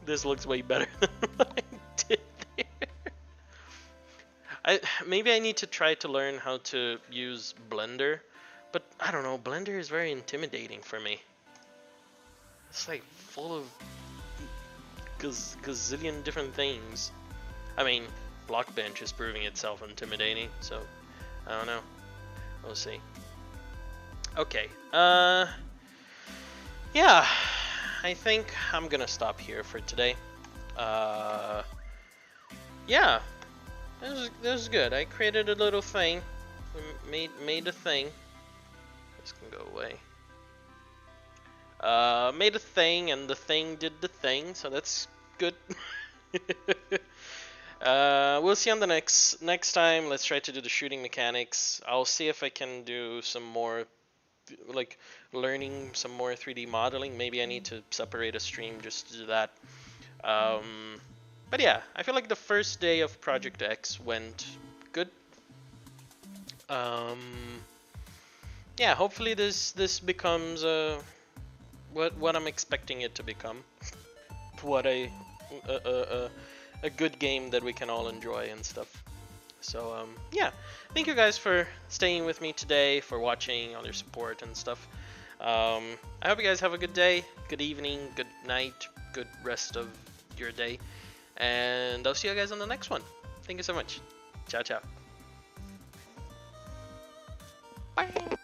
This looks way better than what I did there. Maybe I need to try to learn how to use Blender, but I don't know, Blender is very intimidating for me. It's like full of gazillion different things. I mean, Blockbench is proving itself intimidating, so I don't know. We'll see. Okay, yeah, I think I'm gonna stop here for today. Yeah, that was good. I created a little thing, made a thing. This can go away. Made a thing, and the thing did the thing, so that's good. We'll see on the next time. Let's try to do the shooting mechanics. I'll see if I can do some more, like learning some more 3D modeling. Maybe I need to separate a stream just to do that. But yeah, I feel like the first day of Project X went good. Yeah, hopefully this becomes what I'm expecting it to become. What a good game that we can all enjoy and stuff. So yeah, thank you guys for staying with me today, for watching, all your support and stuff. I hope you guys have a good day, good evening, good night, good rest of your day, and I'll see you guys on the next one. Thank you so much. Ciao, ciao. Bye.